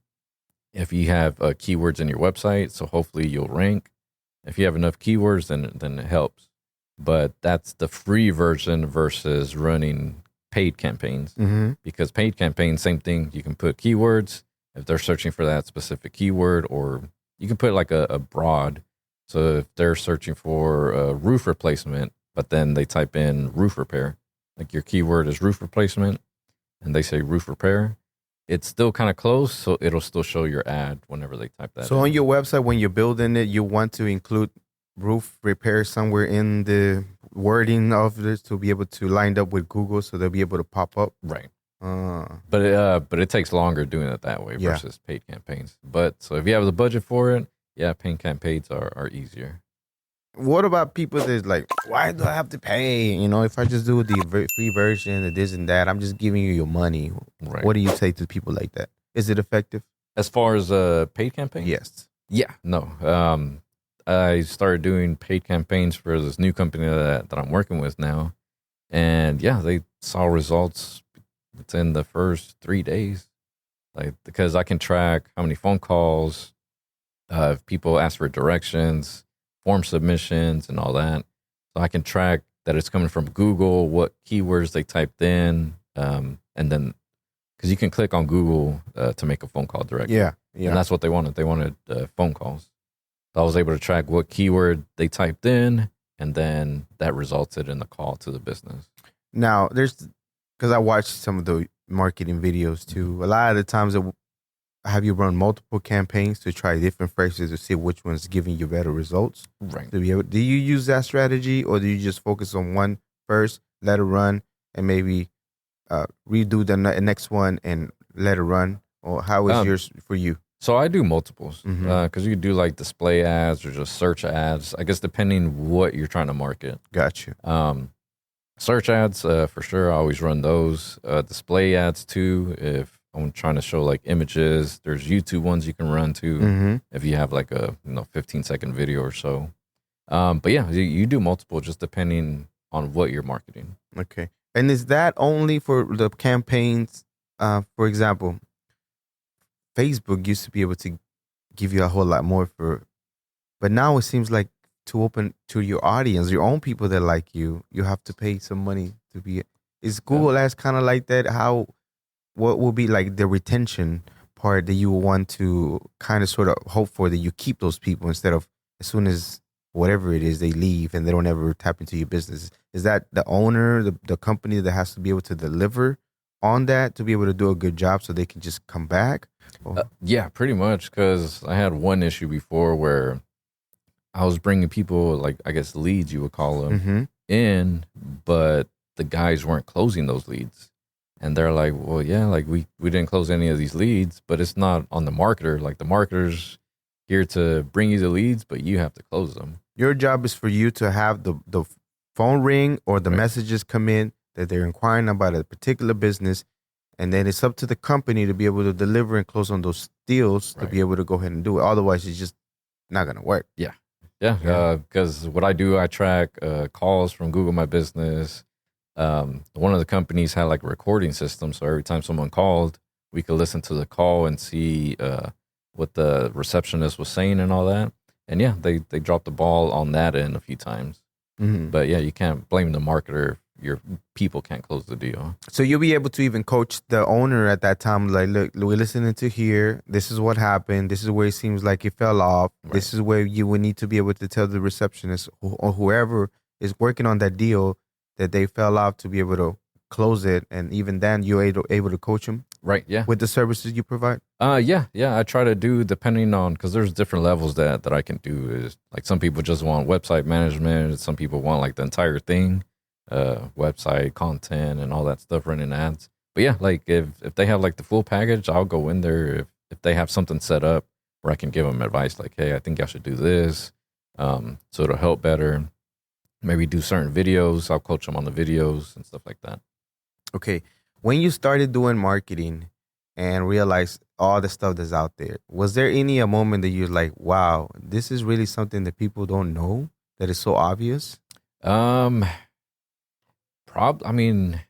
if you have keywords in your website. So hopefully you'll rank. If you have enough keywords, then it helps. But that's the free version versus running paid campaigns. Because paid campaigns, same thing. You can put keywords if they're searching for that specific keyword, or you can put like a broad. So if they're searching for a roof replacement, but then they type in roof repair, like your keyword is roof replacement, and they say roof repair, it's still kind of close. So it'll still show your ad whenever they type that So in. on your website, when you're building it, you want to include roof repair somewhere in the wording of this to be able to line up with Google, so they'll be able to pop up. Right. But it takes longer doing it that way Yeah. versus paid campaigns. But so if you have the budget for it, yeah, paid campaigns are easier. What about people that's like, why do I have to pay? You know, if I just do the free version, the this and that, I'm just giving you your money. Right. What do you say to people like that? Is it effective? As far as paid campaigns? Yes. Yeah, no. I started doing paid campaigns for this new company that I'm working with now. And yeah, they saw results within the first 3 days. Like, because I can track how many phone calls, if people ask for directions, form submissions, and all that. So I can track that it's coming from Google, what keywords they typed in, and then because you can click on Google to make a phone call directly. Yeah. And that's what they wanted. They wanted phone calls. So I was able to track what keyword they typed in, and then that resulted in the call to the business. Now, because I watched some of the marketing videos too. A lot of the times, have you run multiple campaigns to try different phrases to see which one's giving you better results? Right. Do you use that strategy, or do you just focus on one first, let it run, and maybe redo the next one and let it run? Or how is yours for you? So I do multiples because you could do like display ads or just search ads. I guess depending what you're trying to market. Got you. Search ads for sure. I always run those. Display ads too. If I'm trying to show like images, there's YouTube ones you can run too. If you have like a 15-second video or so. But yeah, you do multiple just depending on what you're marketing. Okay. And is that only for the campaigns? For example, Facebook used to be able to give you a whole lot more but now it seems like to open to your audience, your own people that like you have to pay some money to be. Is Google Ads kind of like that? What will be like the retention part that you want to kind of sort of hope for, that you keep those people instead of as soon as whatever it is they leave and they don't ever tap into your business? Is that the owner, the company that has to be able to deliver on that to be able to do a good job so they can just come back? Yeah, pretty much. Because I had one issue before where I was bringing people, like, I guess leads you would call them, in, but the guys weren't closing those leads. And they're like, well, yeah, like we didn't close any of these leads, but it's not on the marketer. Like, the marketer's here to bring you the leads, but you have to close them. Your job is for you to have the phone ring or the messages come in that they're inquiring about a particular business. And then it's up to the company to be able to deliver and close on those deals to be able to go ahead and do it. Otherwise, it's just not going to work. Yeah. Because what I do, I track calls from Google My Business. One of the companies had like a recording system, so every time someone called, we could listen to the call and see what the receptionist was saying and all that. And yeah, they dropped the ball on that end a few times. But yeah, you can't blame the marketer. Your people can't close the deal. So you'll be able to even coach the owner at that time, like, look, we're listening to here. This is what happened. This is where it seems like it fell off. Right. This is where you would need to be able to tell the receptionist or whoever is working on that deal that they fell off to be able to close it. And even then, you're able to coach them. Right, yeah. With the services you provide? Yeah. I try to do, depending on, because there's different levels that I can do. Is like some people just want website management. Some people want like the entire thing. Website content and all that stuff, running ads. But yeah, like if they have like the full package, I'll go in there if they have something set up where I can give them advice like, hey, I think I should do this, so it'll help better. Maybe do certain videos. I'll coach them on the videos and stuff like that. Okay, when you started doing marketing and realized all the stuff that's out there, was there a moment that you're like, wow, this is really something that people don't know, that is so obvious? I mean,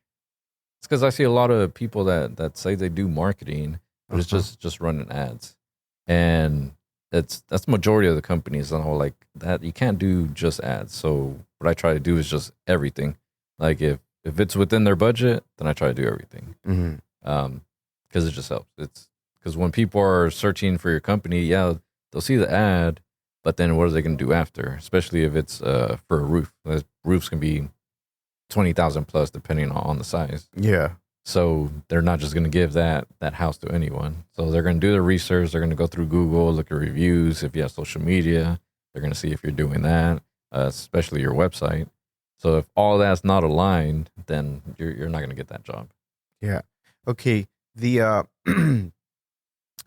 it's because I see a lot of people that say they do marketing, but it's just running ads, and that's the majority of the companies. And I'm like, that you can't do just ads. So what I try to do is just everything. Like if it's within their budget, then I try to do everything. Because it just helps. It's because when people are searching for your company, yeah, they'll see the ad, but then what are they going to do after? Especially if it's for a roof. Roofs can be 20,000 plus depending on the size. Yeah. So they're not just going to give that house to anyone. So they're going to do their research. They're going to go through Google, look at reviews. If you have social media, they're going to see if you're doing that, especially your website. So if all that's not aligned, then you're not going to get that job. Yeah. Okay. The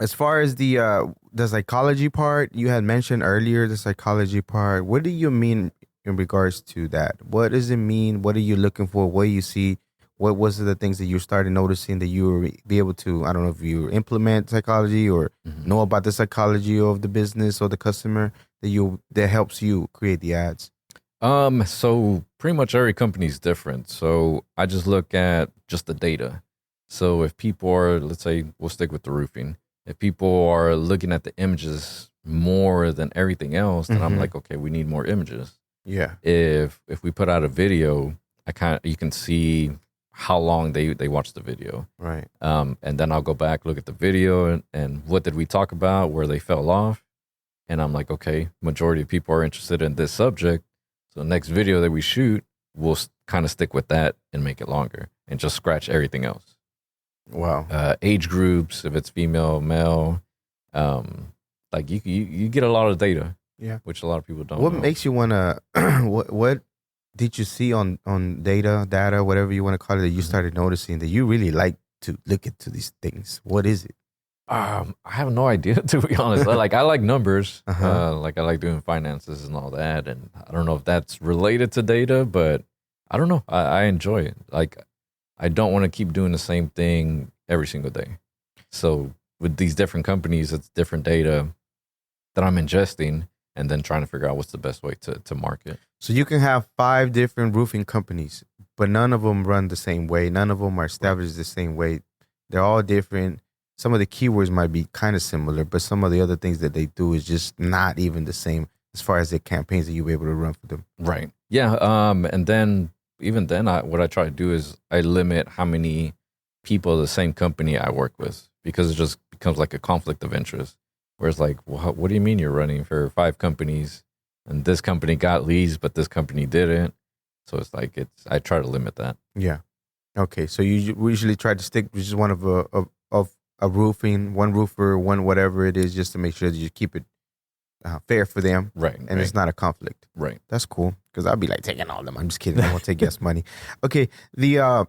as far as the psychology part, you had mentioned earlier the psychology part. What do you mean in regards to that? What does it mean? What are you looking for? What do you see? What was the things that you started noticing that you were be able to, I don't know if you implement psychology or know about the psychology of the business or the customer that helps you create the ads? So pretty much every company is different. So I just look at just the data. So if people are, let's say, we'll stick with the roofing. If people are looking at the images more than everything else, then I'm like, okay, we need more images. Yeah. If we put out a video, you can see how long they watched the video. Right. And then I'll go back, look at the video and what did we talk about, where they fell off. And I'm like, okay, majority of people are interested in this subject. So the next video that we shoot, we'll kind of stick with that and make it longer and just scratch everything else. Wow. Age groups, if it's female, male, like you get a lot of data. Yeah. Which a lot of people don't What know. makes you want to, what did you see on data, whatever you want to call it, that you started noticing that you really like to look into these things? What is it? I have no idea, to be honest. I like numbers. Like I like doing finances and all that. And I don't know if that's related to data, but I don't know. I enjoy it. Like I don't want to keep doing the same thing every single day. So with these different companies, it's different data that I'm ingesting. and then trying to figure out what's the best way to market. So you can have 5 different roofing companies, but none of them run the same way. None of them are established the same way. They're all different. Some of the keywords might be kind of similar, but some of the other things that they do is just not even the same as far as the campaigns that you'll be able to run for them. Right. Yeah. And then even then, what I try to do is I limit how many people of the same company I work with, because it just becomes like a conflict of interest. Where it's like, well, what do you mean you're running for 5 companies and this company got leads, but this company didn't? So it's like, I try to limit that. Yeah. Okay. So we usually try to stick with just one of a roofing, one roofer, one whatever it is, just to make sure that you keep it fair for them. Right. And it's not a conflict. Right. That's cool. Because I'll be like taking all of them. I'm just kidding. I won't take guest money. Okay. The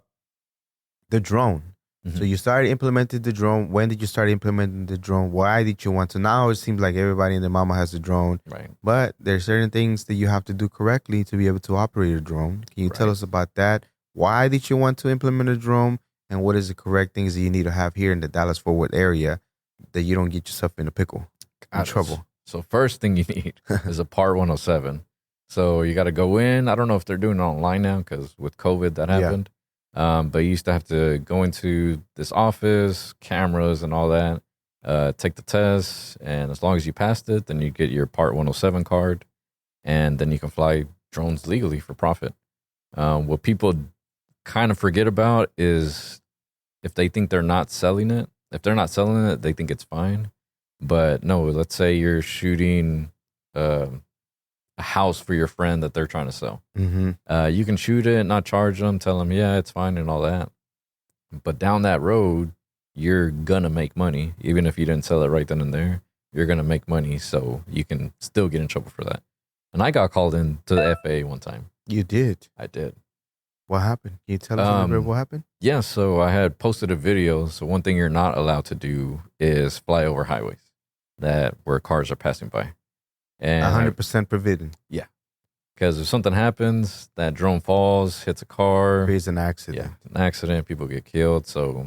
drone. Mm-hmm. So you started implementing the drone. When did you start implementing the drone? Why did you want to? Now it seems like everybody and their mama has a drone. Right. But there's certain things that you have to do correctly to be able to operate a drone. Can you tell us about that? Why did you want to implement a drone? And what is the correct things that you need to have here in the Dallas-Fort Worth area that you don't get yourself in a pickle, in trouble? So first thing you need is a Part 107. So you got to go in. I don't know if they're doing it online now because with COVID that happened. But you used to have to go into this office, cameras and all that, take the test. And as long as you passed it, then you get your Part 107 card. And then you can fly drones legally for profit. What people kind of forget about is if they think they're not selling it. If they're not selling it, they think it's fine. But no, let's say you're shooting a house for your friend that they're trying to sell. Mm-hmm. You can shoot it, not charge them, tell them, yeah, it's fine and all that. But down that road, you're going to make money. Even if you didn't sell it right then and there, you're going to make money. So you can still get in trouble for that. And I got called in to the FAA one time. You did? I did. What happened? Can you tell us a little bit what happened? Yeah, so I had posted a video. So one thing you're not allowed to do is fly over highways where cars are passing by. And 100% forbidden. Yeah. Because if something happens, that drone falls, hits a car. Creates an accident. Yeah, an accident, people get killed. So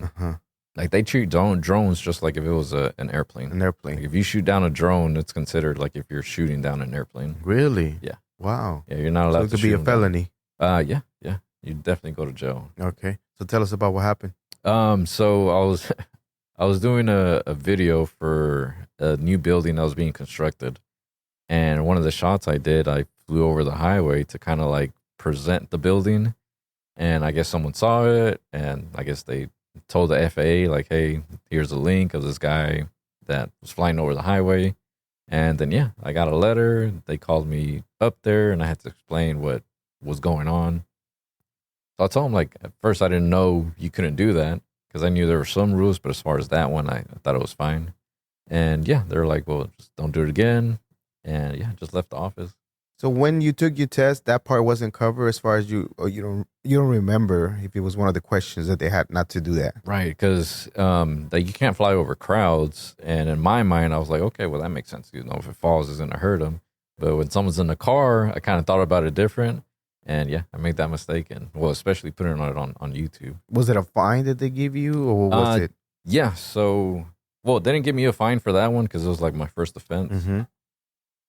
like they treat drones just like if it was an airplane. An airplane. Like if you shoot down a drone, it's considered like if you're shooting down an airplane. Really? Yeah. Wow. Yeah, you're not allowed so it to could be a felony. Yeah. You definitely go to jail. Okay. So tell us about what happened. So I was doing a video for a new building that was being constructed. And one of the shots I did, I flew over the highway to kind of like present the building. And I guess someone saw it. And I guess they told the FAA, like, hey, here's a link of this guy that was flying over the highway. And then, yeah, I got a letter. They called me up there and I had to explain what was going on. So I told them, like, at first I didn't know you couldn't do that because I knew there were some rules. But as far as that one, I thought it was fine. And yeah, they're like, well, just don't do it again. And yeah, just left the office. So when you took your test, that part wasn't covered as far as you don't remember if it was one of the questions that they had not to do that. Right, because like you can't fly over crowds. And in my mind, I was like, okay, well, that makes sense. You know, if it falls, it's going to hurt them. But when someone's in the car, I kind of thought about it different. And yeah, I made that mistake. And well, especially putting it on YouTube. Was it a fine that they give you or what was it? Yeah, so, well, they didn't give me a fine for that one because it was like my first offense. Mm-hmm.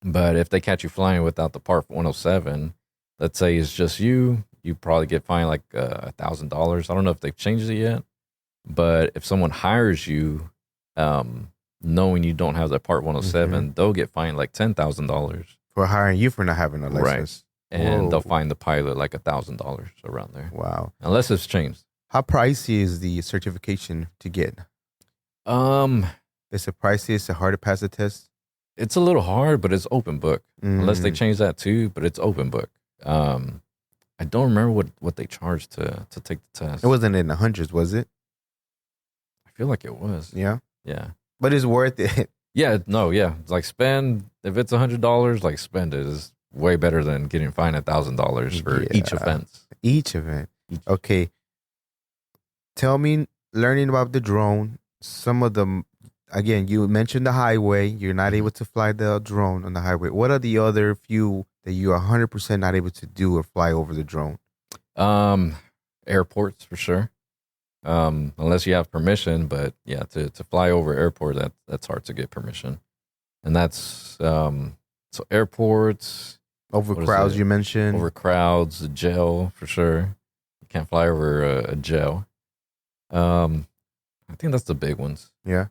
But if they catch you flying without the Part 107, let's say it's just you probably get fined like $1,000. I don't know if they've changed it yet. But if someone hires you, knowing you don't have that Part 107, they'll get fined like $10,000 for hiring you for not having a license. Right. And they'll fine the pilot like $1,000 around there. Wow. Unless it's changed. How pricey is the certification to get? Is it pricey? Is it hard to pass the test? It's a little hard, but it's open book. Unless they change that too, but it's open book. I don't remember what they charged to take the test. It wasn't in the hundreds, was it? I feel like it was. Yeah. Yeah. But it's worth it. Yeah. No. Yeah. It's like if it's $100, like spend it. Is way better than getting fined $1,000 for each offense. Each event. Okay. Tell me, learning about the drone, some of them. Again, you mentioned the highway. You're not able to fly the drone on the highway. What are the other few that you are 100% not able to do or fly over the drone? Airports for sure. Unless you have permission, but yeah, to fly over airport, that's hard to get permission. And that's So airports, Over what is crowds it? you mentioned. Over crowds, a jail for sure. You can't fly over a jail. I think that's the big ones. Yeah.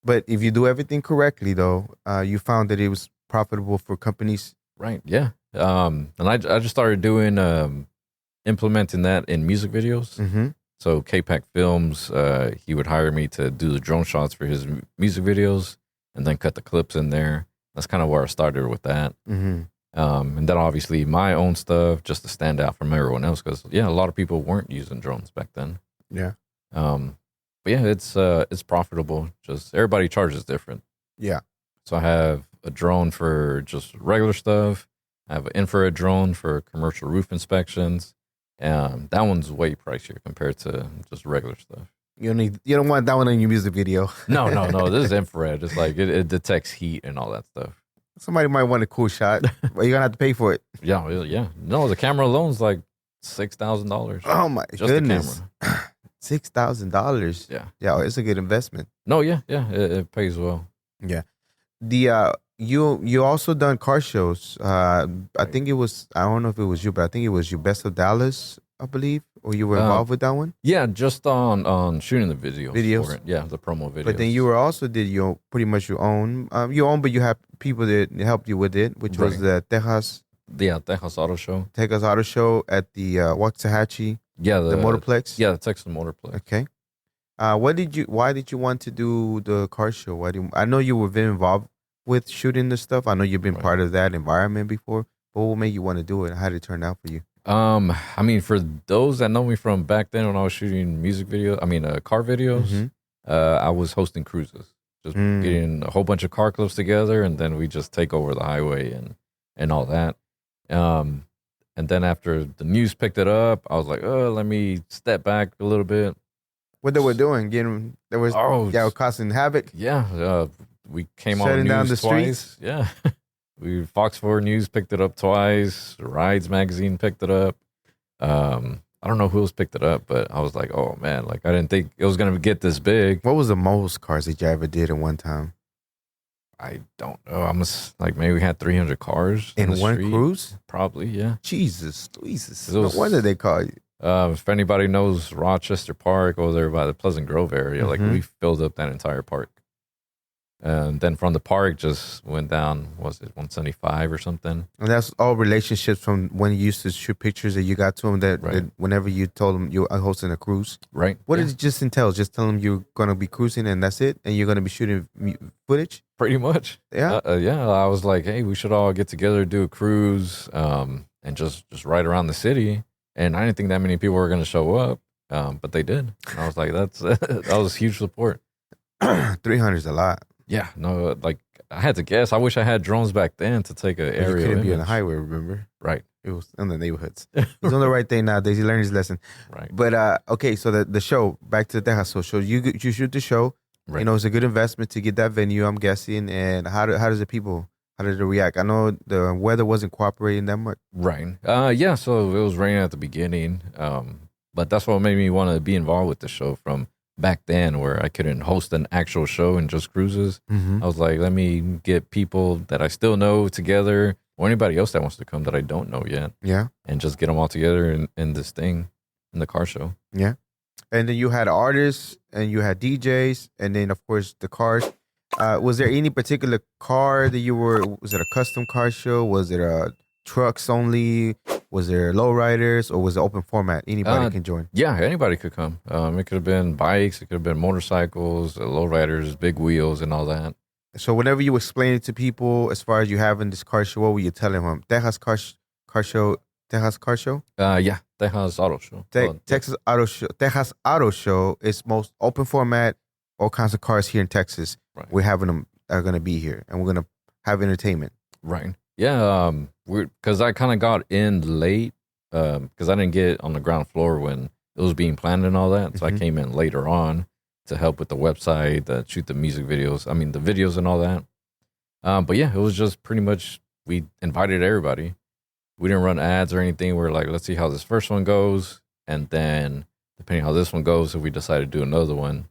But if you do everything correctly, though, you found that it was profitable for companies. Right. Yeah. And I just started doing implementing that in music videos. Mm-hmm. So K-Pac Films, he would hire me to do the drone shots for his music videos and then cut the clips in there. That's kind of where I started with that. Mm-hmm. And then obviously my own stuff just to stand out from everyone else because, yeah, a lot of people weren't using drones back then. Yeah. But yeah, it's profitable. Just everybody charges different. Yeah. So I have a drone for just regular stuff. I have an infrared drone for commercial roof inspections. That one's way pricier compared to just regular stuff. You don't want that one in your music video. No. This is infrared. It's like it detects heat and all that stuff. Somebody might want a cool shot, but you're gonna have to pay for it. Yeah. No, the camera alone's like $6,000. Oh my Just goodness. the camera. $6,000. Yeah. Yeah, it's a good investment. No, yeah. It pays well. Yeah. The you also done car shows. I think it was, I don't know if it was you, but I think it was your Best of Dallas, I believe, or you were involved with that one. Yeah, just on shooting the videos. For it. Yeah, the promo videos. But then you were also did your pretty much your own, but you have people that helped you with it, which was the Texas Auto Show. Texas Auto Show at the Waxahachie. Yeah, the Motorplex. Yeah, the Texas Motorplex. Okay. Why did you want to do the car show? I know you were very involved with shooting the stuff. I know you've been part of that environment before. But what made you want to do it? How did it turn out for you? I mean, for those that know me from back then when I was shooting car videos, I was hosting cruises, just getting a whole bunch of car clips together, and then we just take over the highway and all that. And then after the news picked it up, I was like, oh, let me step back a little bit. What they were doing? Causing havoc. Yeah, we came on Shutting the news down the twice. streets? Yeah, Fox 4 News picked it up twice. Rides magazine picked it up. I don't know who else picked it up, but I was like, oh man, like I didn't think it was gonna get this big. What was the most cars that you ever did in one time? I don't know. I must maybe we had 300 cars in one street. cruise. Probably, yeah. Jesus. No wonder they call you. If anybody knows Rochester Park over there by the Pleasant Grove area, like we filled up that entire park. And then from the park just went down, was it 175 or something? And that's all relationships from when you used to shoot pictures that you got to them that whenever you told them you were hosting a cruise. Right. What did it just entail? Just tell them you're going to be cruising and that's it? And you're going to be shooting footage? Pretty much. Yeah. Yeah. I was like, hey, we should all get together, do a cruise, and just ride around the city. And I didn't think that many people were going to show up, but they did. And I was like, that was huge support. 300 is a lot. Yeah, no, like I had to guess. I wish I had drones back then to take an aerial. You couldn't be on the image. highway, remember? Right. It was in the neighborhoods. He's on the right thing nowadays. He learned his lesson. Right. But okay, so the show, back to the Texas show. You shoot the show. Right. You know, it's a good investment to get that venue, I'm guessing. And how did they react? I know the weather wasn't cooperating that much. Right. Yeah, so it was raining at the beginning. But that's what made me want to be involved with the show from back then, where I couldn't host an actual show and just cruises. I was like, let me get people that I still know together, or anybody else that wants to come that I don't know yet. Yeah. And just get them all together in this thing, in the car show. Yeah. And then you had artists and you had DJs and then, of course, the cars. Was there any particular car that was it a custom car show? Was it a trucks only? Was there lowriders or was it open format? Anybody can join? Yeah, anybody could come. It could have been bikes, it could have been motorcycles, lowriders, big wheels, and all that. So whenever you explain it to people, as far as you having this car show, what were you telling them? Texas car show. Yeah, Texas Auto Show. Texas Auto Show. Texas Auto Show is most open format. All kinds of cars here in Texas. Right. We're having them are going to be here, and we're going to have entertainment. Right. Yeah. Because I kind of got in late. Because I didn't get on the ground floor when it was being planned and all that. So I came in later on to help with the website, shoot the music videos. I mean, the videos and all that. But yeah, it was just pretty much we invited everybody. We didn't run ads or anything. We're like, let's see how this first one goes, and then depending how this one goes, if we decide to do another one,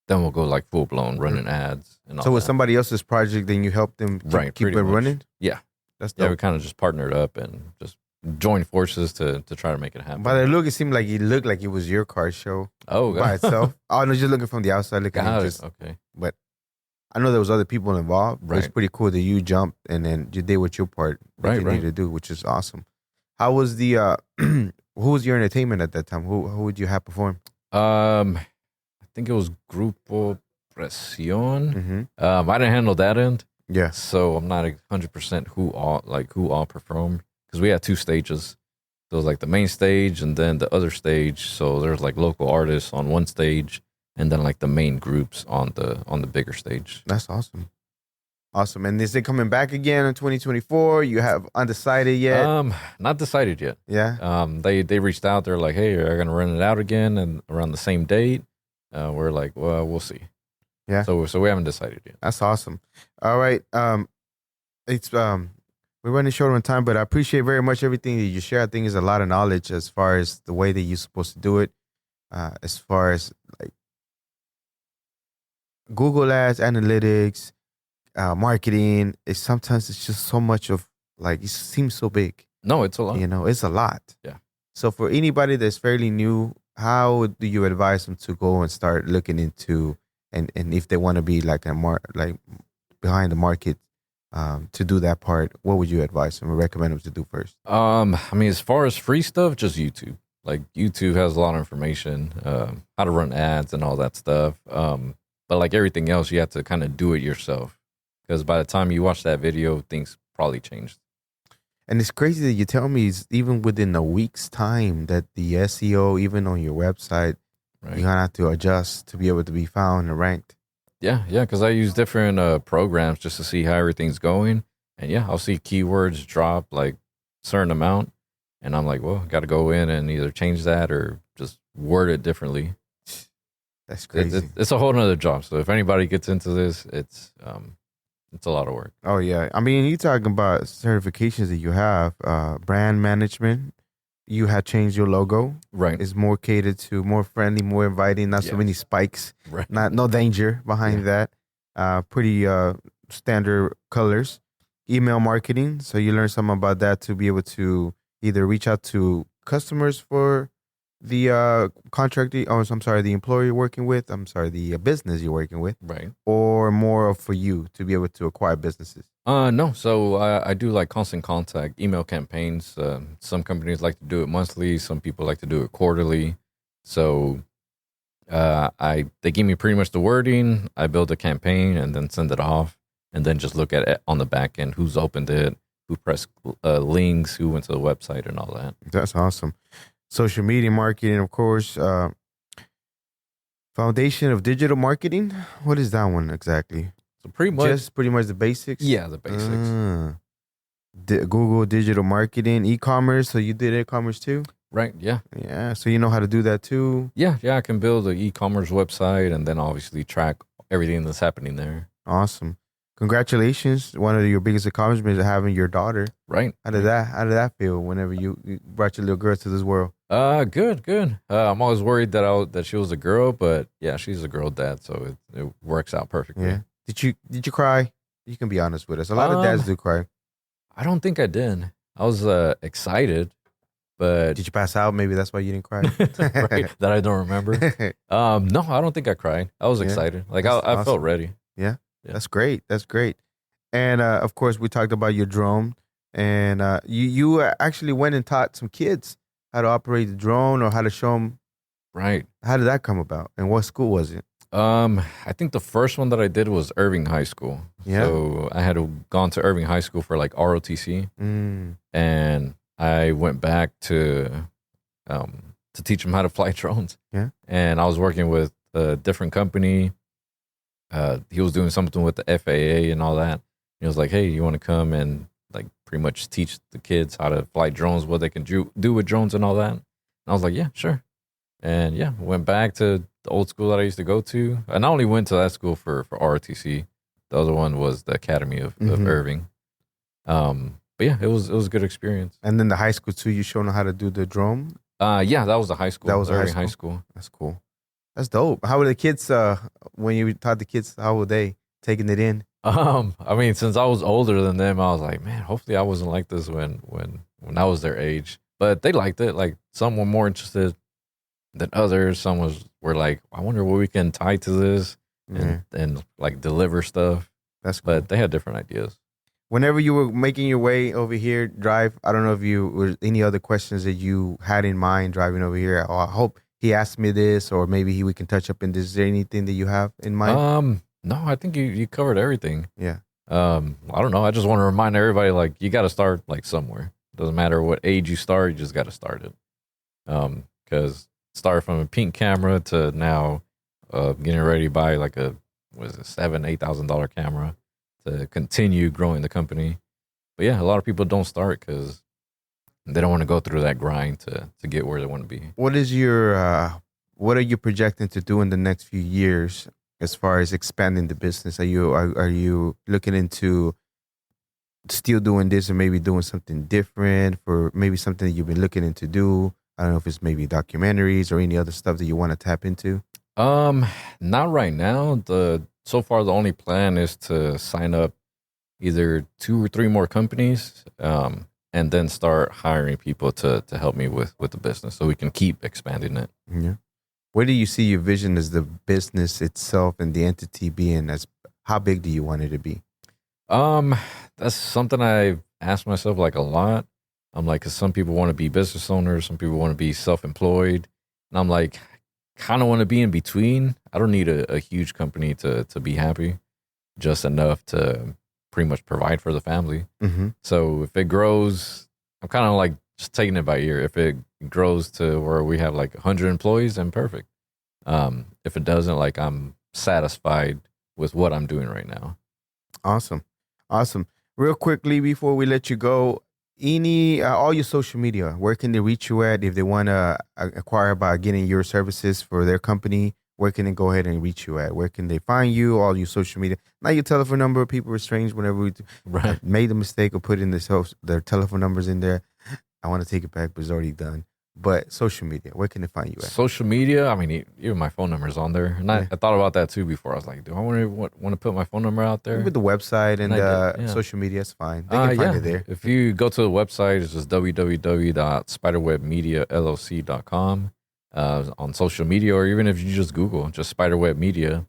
then we'll go like full blown running ads and all So that. with somebody else's project, then you help them Right, keep it pretty much. running? Yeah. That's Yeah, dope. we kind of just partnered up and just joined forces to try to make it happen. By the look, it seemed like it was your car show Oh, by itself. Oh, no, just looking from the outside, looking at got it. just. Okay. But I know there was other people involved. But it's Right. pretty cool that you jumped and then you did what your part that Right, you right. needed to do, which is awesome. How was the? Who was your entertainment at that time? Who would you have perform? I think it was Grupo Presión. Mm-hmm. I didn't handle that end, Yeah. so I'm not 100% who all performed because we had 2 stages. So it was like the main stage and then the other stage. So there's like local artists on one stage and then like the main groups on the bigger stage. That's awesome. Awesome. And is it coming back again in 2024? You have undecided yet? Not decided yet. Yeah. They reached out. They're like, hey, are gonna run it out again and around the same date? We're like, well, we'll see. Yeah. So we haven't decided yet. That's awesome. All right. It's we're running short on time, but I appreciate very much everything that you share. I think is a lot of knowledge as far as the way that you're supposed to do it. As far as like Google Ads, analytics, marketing. Sometimes it's just so much of like it seems so big. No, it's a lot. You know, it's a lot. Yeah. So for anybody that's fairly new, how do you advise them to go and start looking into and if they want to be like like behind the market to do that part, what would you advise them or recommend them to do first? I mean, as far as free stuff, just YouTube. Like YouTube has a lot of information, how to run ads and all that stuff. But like everything else, you have to kind of do it yourself because by the time you watch that video, things probably changed. And it's crazy that you tell me it's even within a week's time that the SEO, even on your website, Right. you're gonna have to adjust to be able to be found and ranked. Yeah, because I use different programs just to see how everything's going. And yeah, I'll see keywords drop like certain amount. And I'm like, well, got to go in and either change that or just word it differently. That's crazy. It's a whole nother job. So if anybody gets into this, it's a lot of work. Oh yeah, I mean, you talking about certifications that you have, brand management. You have changed your logo. Right. It's more catered to, more friendly, more inviting. Not so Yes. many spikes. Right. No danger behind that. Pretty standard colors. Email marketing. So you learn something about that to be able to either reach out to customers for the contract. The employer you're working with. The business you're working with. Right. Or more for you to be able to acquire businesses. No. So I do like constant contact email campaigns. Some companies like to do it monthly. Some people like to do it quarterly. So they give me pretty much the wording. I build a campaign and then send it off, and then just look at it on the back end. Who's opened it? Who pressed links? Who went to the website and all that. That's awesome. Social media marketing, of course. Foundation of digital marketing. What is that one exactly? So pretty much, Just pretty much the basics. yeah, the basics. Google digital marketing, e-commerce. So you did e-commerce too? Right. Yeah. Yeah. So you know how to do that too. Yeah. I can build an e-commerce website and then obviously track everything that's happening there. Awesome. Congratulations. One of your biggest accomplishments is having your daughter. Right. How did that feel whenever you brought your little girl to this world? Good. I'm always worried that she was a girl, but yeah, she's a girl dad, so it works out perfectly. Yeah. Did you cry? You can be honest with us. A lot of dads do cry. I don't think I did. I was excited, but Did you pass out? Maybe that's why you didn't cry. right, that I don't remember. No, I don't think I cried. I was Yeah. excited. Like That's I awesome. felt ready. Yeah. That's great. And of course, we talked about your drone, and you actually went and taught some kids how to operate the drone or how to show them. Right. How did that come about? And what school was it? I think the first one that I did was Irving High School. Yeah. So I had gone to Irving High School for like ROTC, and I went back to teach them how to fly drones. Yeah. And I was working with a different company. He was doing something with the FAA and all that. He was like, "Hey, you want to come and like pretty much teach the kids how to fly drones, what they can do with drones and all that?" And I was like, "Yeah, sure." And yeah, went back to the old school that I used to go to. And I only went to that school for ROTC. The other one was the Academy of Irving. But yeah, it was a good experience. And then the high school too. You showed them how to do the drone. Yeah, that was the high school. That was a Irving high High School. That's cool. That's dope. How were the kids? When you taught the kids, how were they taking it in? I mean, since I was older than them, I was like, man, hopefully I wasn't like this when I was their age. But they liked it. Like some were more interested than others. Some were like, I wonder what we can tie to this and like deliver stuff. That's cool. But they had different ideas. Whenever you were making your way over here, drive. I don't know if you were any other questions that you had in mind driving over here. Oh, I hope he asked me this, or maybe we can touch up in this. Is there anything that you have in mind? No, I think you covered everything. Yeah. I don't know. I just want to remind everybody, like, you got to start like somewhere. Doesn't matter what age you start, you just got to start it. Because start from a pink camera to now, getting ready to buy like a $7,000-$8,000 camera to continue growing the company. But yeah, a lot of people don't start because they don't want to go through that grind to get where they want to be. What are you projecting to do in the next few years as far as expanding the business? Are you looking into still doing this or maybe doing something different for maybe something that you've been looking into do? I don't know if it's maybe documentaries or any other stuff that you want to tap into. Not right now. So far the only plan is to sign up either 2 or 3 more companies, and then start hiring people to help me with the business so we can keep expanding it. Yeah. Where do you see your vision as the business itself and the entity being? How big do you want it to be? That's something I've asked myself like a lot. I'm like, cause some people want to be business owners, some people want to be self-employed, and I'm like, kind of want to be in between. I don't need a huge company to be happy, just enough to pretty much provide for the family. Mm-hmm. So if it grows, I'm kind of like just taking it by ear. If it grows to where we have like 100 employees, then perfect. If it doesn't, like, I'm satisfied with what I'm doing right now. Awesome. Real quickly before we let you go, all your social media, where can they reach you at if they want to acquire by getting your services for their company? Where can they go ahead and reach you at? Where can they find you? All your social media, not your telephone number. People are strange whenever we made the mistake of putting their telephone numbers in there. I want to take it back, but it's already done. But social media, where can they find you at? Social media, I mean, even my phone number is on there. And I thought about that too before. I was like, do I want to put my phone number out there? With the website and social media, it's fine. They can find it there. If you go to the website, it's just www.spiderwebmediallc.com. On social media, or even if you just Google just Spiderweb Media,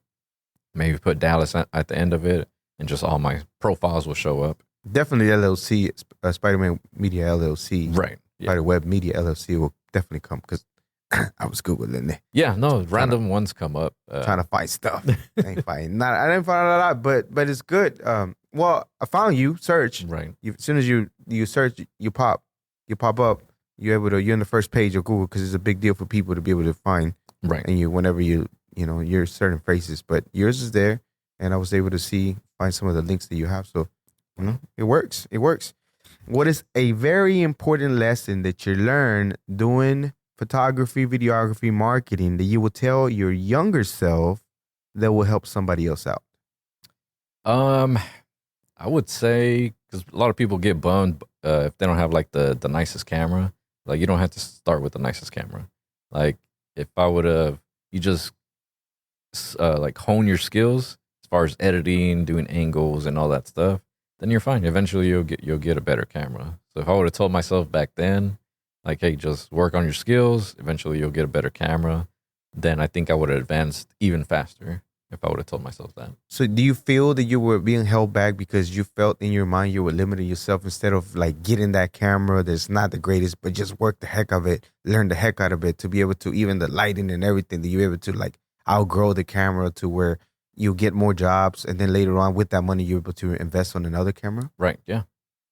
maybe put Dallas at the end of it, and just all my profiles will show up. Definitely LLC, Spiderweb Media LLC. Right. Yeah. Spiderweb Media LLC will definitely come because I was Googling it. Yeah, no, random ones come up. Trying to find stuff. I didn't find a lot, but it's good. Well, I found you. Search. Right. As soon as you search, you pop up. You're in the first page of Google because it's a big deal for people to be able to find. Right. And whenever you're certain phrases, but yours is there, and I was able to find some of the links that you have. So, it works. It works. What is a very important lesson that you learn doing photography, videography, marketing that you will tell your younger self that will help somebody else out? I would say, because a lot of people get bummed if they don't have like the nicest camera. Like, you don't have to start with the nicest camera. Like, if I would have, you just like hone your skills as far as editing, doing angles and all that stuff, then you're fine. Eventually you'll get a better camera. So if I would have told myself back then, like, hey, just work on your skills, eventually you'll get a better camera, then I think I would have advanced even faster if I would have told myself that. So do you feel that you were being held back because you felt in your mind you were limiting yourself instead of like getting that camera that's not the greatest, but just work the heck of it, learn the heck out of it to be able to, even the lighting and everything, that you're able to like outgrow the camera to where you get more jobs, and then later on with that money you're able to invest on another camera? Right, yeah.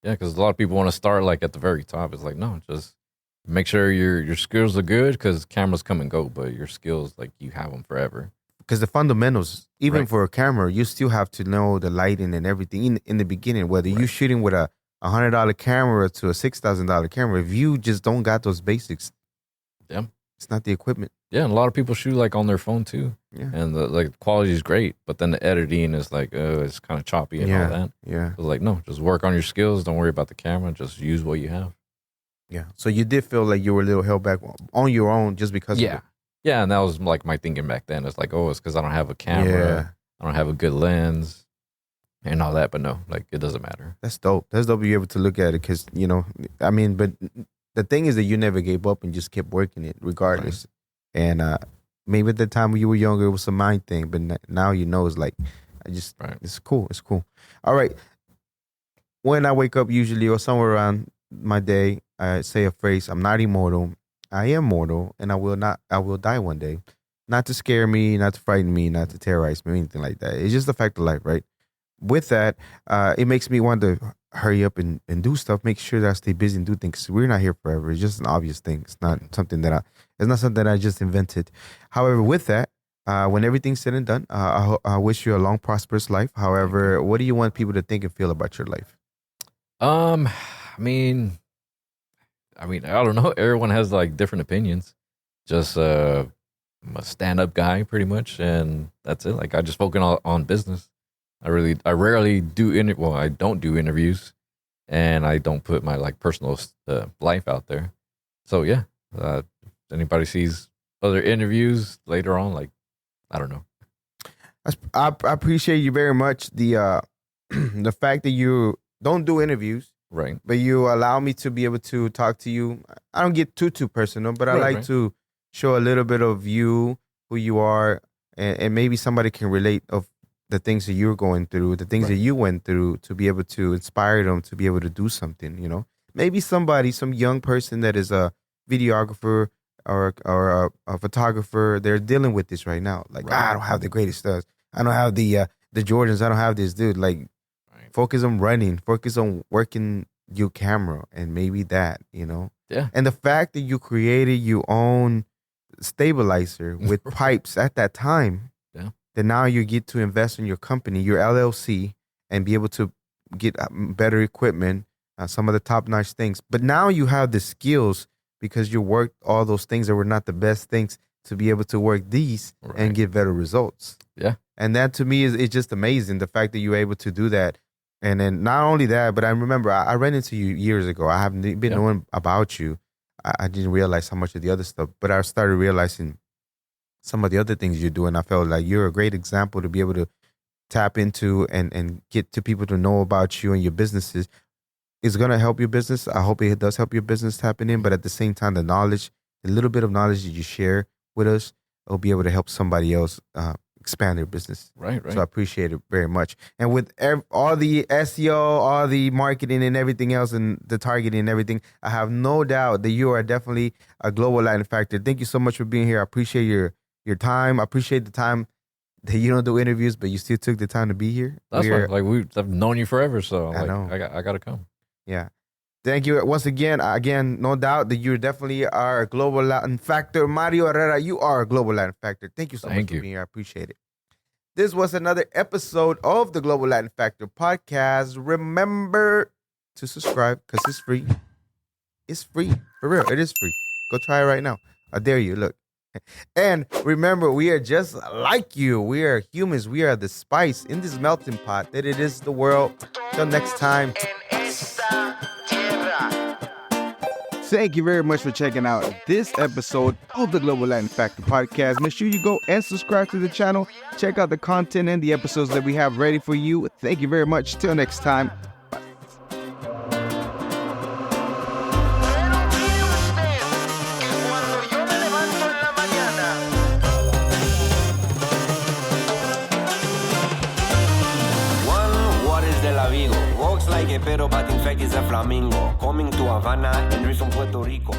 Yeah, because a lot of people want to start like at the very top. It's like, no, just make sure your skills are good, because cameras come and go, but your skills, like, you have them forever. Because the fundamentals, even for a camera, you still have to know the lighting and everything in the beginning. Whether you're shooting with a $100 camera to a $6,000 camera, if you just don't got those basics, it's not the equipment. Yeah, and a lot of people shoot like on their phone too. Yeah, and the quality is great, but then the editing is like, it's kind of choppy and all that. Yeah, so like, no, just work on your skills. Don't worry about the camera. Just use what you have. Yeah. So you did feel like you were a little held back on your own just because. Yeah. Yeah, and that was like my thinking back then. It's like, oh, it's because I don't have a camera, I don't have a good lens, and all that. But no, like it doesn't matter. That's dope. That's dope. You're able to look at it because I mean, but the thing is that you never gave up and just kept working it regardless. Right. And maybe at the time when you were younger, it was a mind thing, but now it's like, it's cool. It's cool. All right. When I wake up usually or somewhere around my day, I say a phrase, I'm not immortal. I am mortal, and I will die one day. Not to scare me, not to frighten me, not to terrorize me, or anything like that. It's just a fact of life, right? With that, it makes me want to hurry up and do stuff, make sure that I stay busy and do things. We're not here forever. It's just an obvious thing. It's not something that I just invented. However, with that, when everything's said and done, I wish you a long, prosperous life. However, what do you want people to think and feel about your life? I mean, I don't know. Everyone has like different opinions. Just I'm a stand-up guy, pretty much, and that's it. Like I just focus on business. I rarely do I don't do interviews, and I don't put my like personal life out there. So yeah, if anybody sees other interviews later on, like I don't know. I appreciate you very much. The the fact that you don't do interviews. Right. But you allow me to be able to talk to you. I don't get too personal, but I like to show a little bit of you, who you are, and maybe somebody can relate of the things that you're going through, the things that you went through, to be able to inspire them to be able to do something, Maybe some young person that is a videographer or a photographer, they're dealing with this right now. Like, I don't have the greatest stuff. I don't have the Jordans. I don't have this, dude. Like, focus on running, focus on working your camera, and maybe that, Yeah. And the fact that you created your own stabilizer with pipes at that time, that now you get to invest in your company, your LLC, and be able to get better equipment, some of the top-notch things. But now you have the skills because you worked all those things that were not the best things to be able to work these and get better results. Yeah. And that to me is just amazing, the fact that you were able to do that. And then not only that, but I remember I ran into you years ago. I haven't been knowing about you. I didn't realize how much of the other stuff, but I started realizing some of the other things you do. And I felt like you're a great example to be able to tap into and get to people to know about you and your businesses. It's going to help your business. I hope it does help your business tapping in. But at the same time, the little bit of knowledge that you share with us, will be able to help somebody else expand their business. Right. So I appreciate it very much. And with all the SEO, all the marketing and everything else, and the targeting and everything, I have no doubt that you are definitely a global Latin factor. Thank you so much for being here. I appreciate your time. I appreciate the time that you don't do interviews, but you still took the time to be here. That's why, I've known you forever, so I know. I got to come. Yeah. Thank you once again. No doubt that you definitely are a global Latin factor. Mario Herrera, you are a global Latin factor. Thank you so much for being here. I appreciate it. This was another episode of the Global Latin Factor podcast. Remember to subscribe because it's free. It's free. For real, it is free. Go try it right now. I dare you. Look. And remember, we are just like you. We are humans. We are the spice in this melting pot that it is the world. Till next time. Thank you very much for checking out this episode of the Global Latin Factor podcast. Make sure you go and subscribe to the channel. Check out the content and the episodes that we have ready for you. Thank you very much. Till next time. Pero but in fact is a flamingo coming to Havana and from Puerto Rico.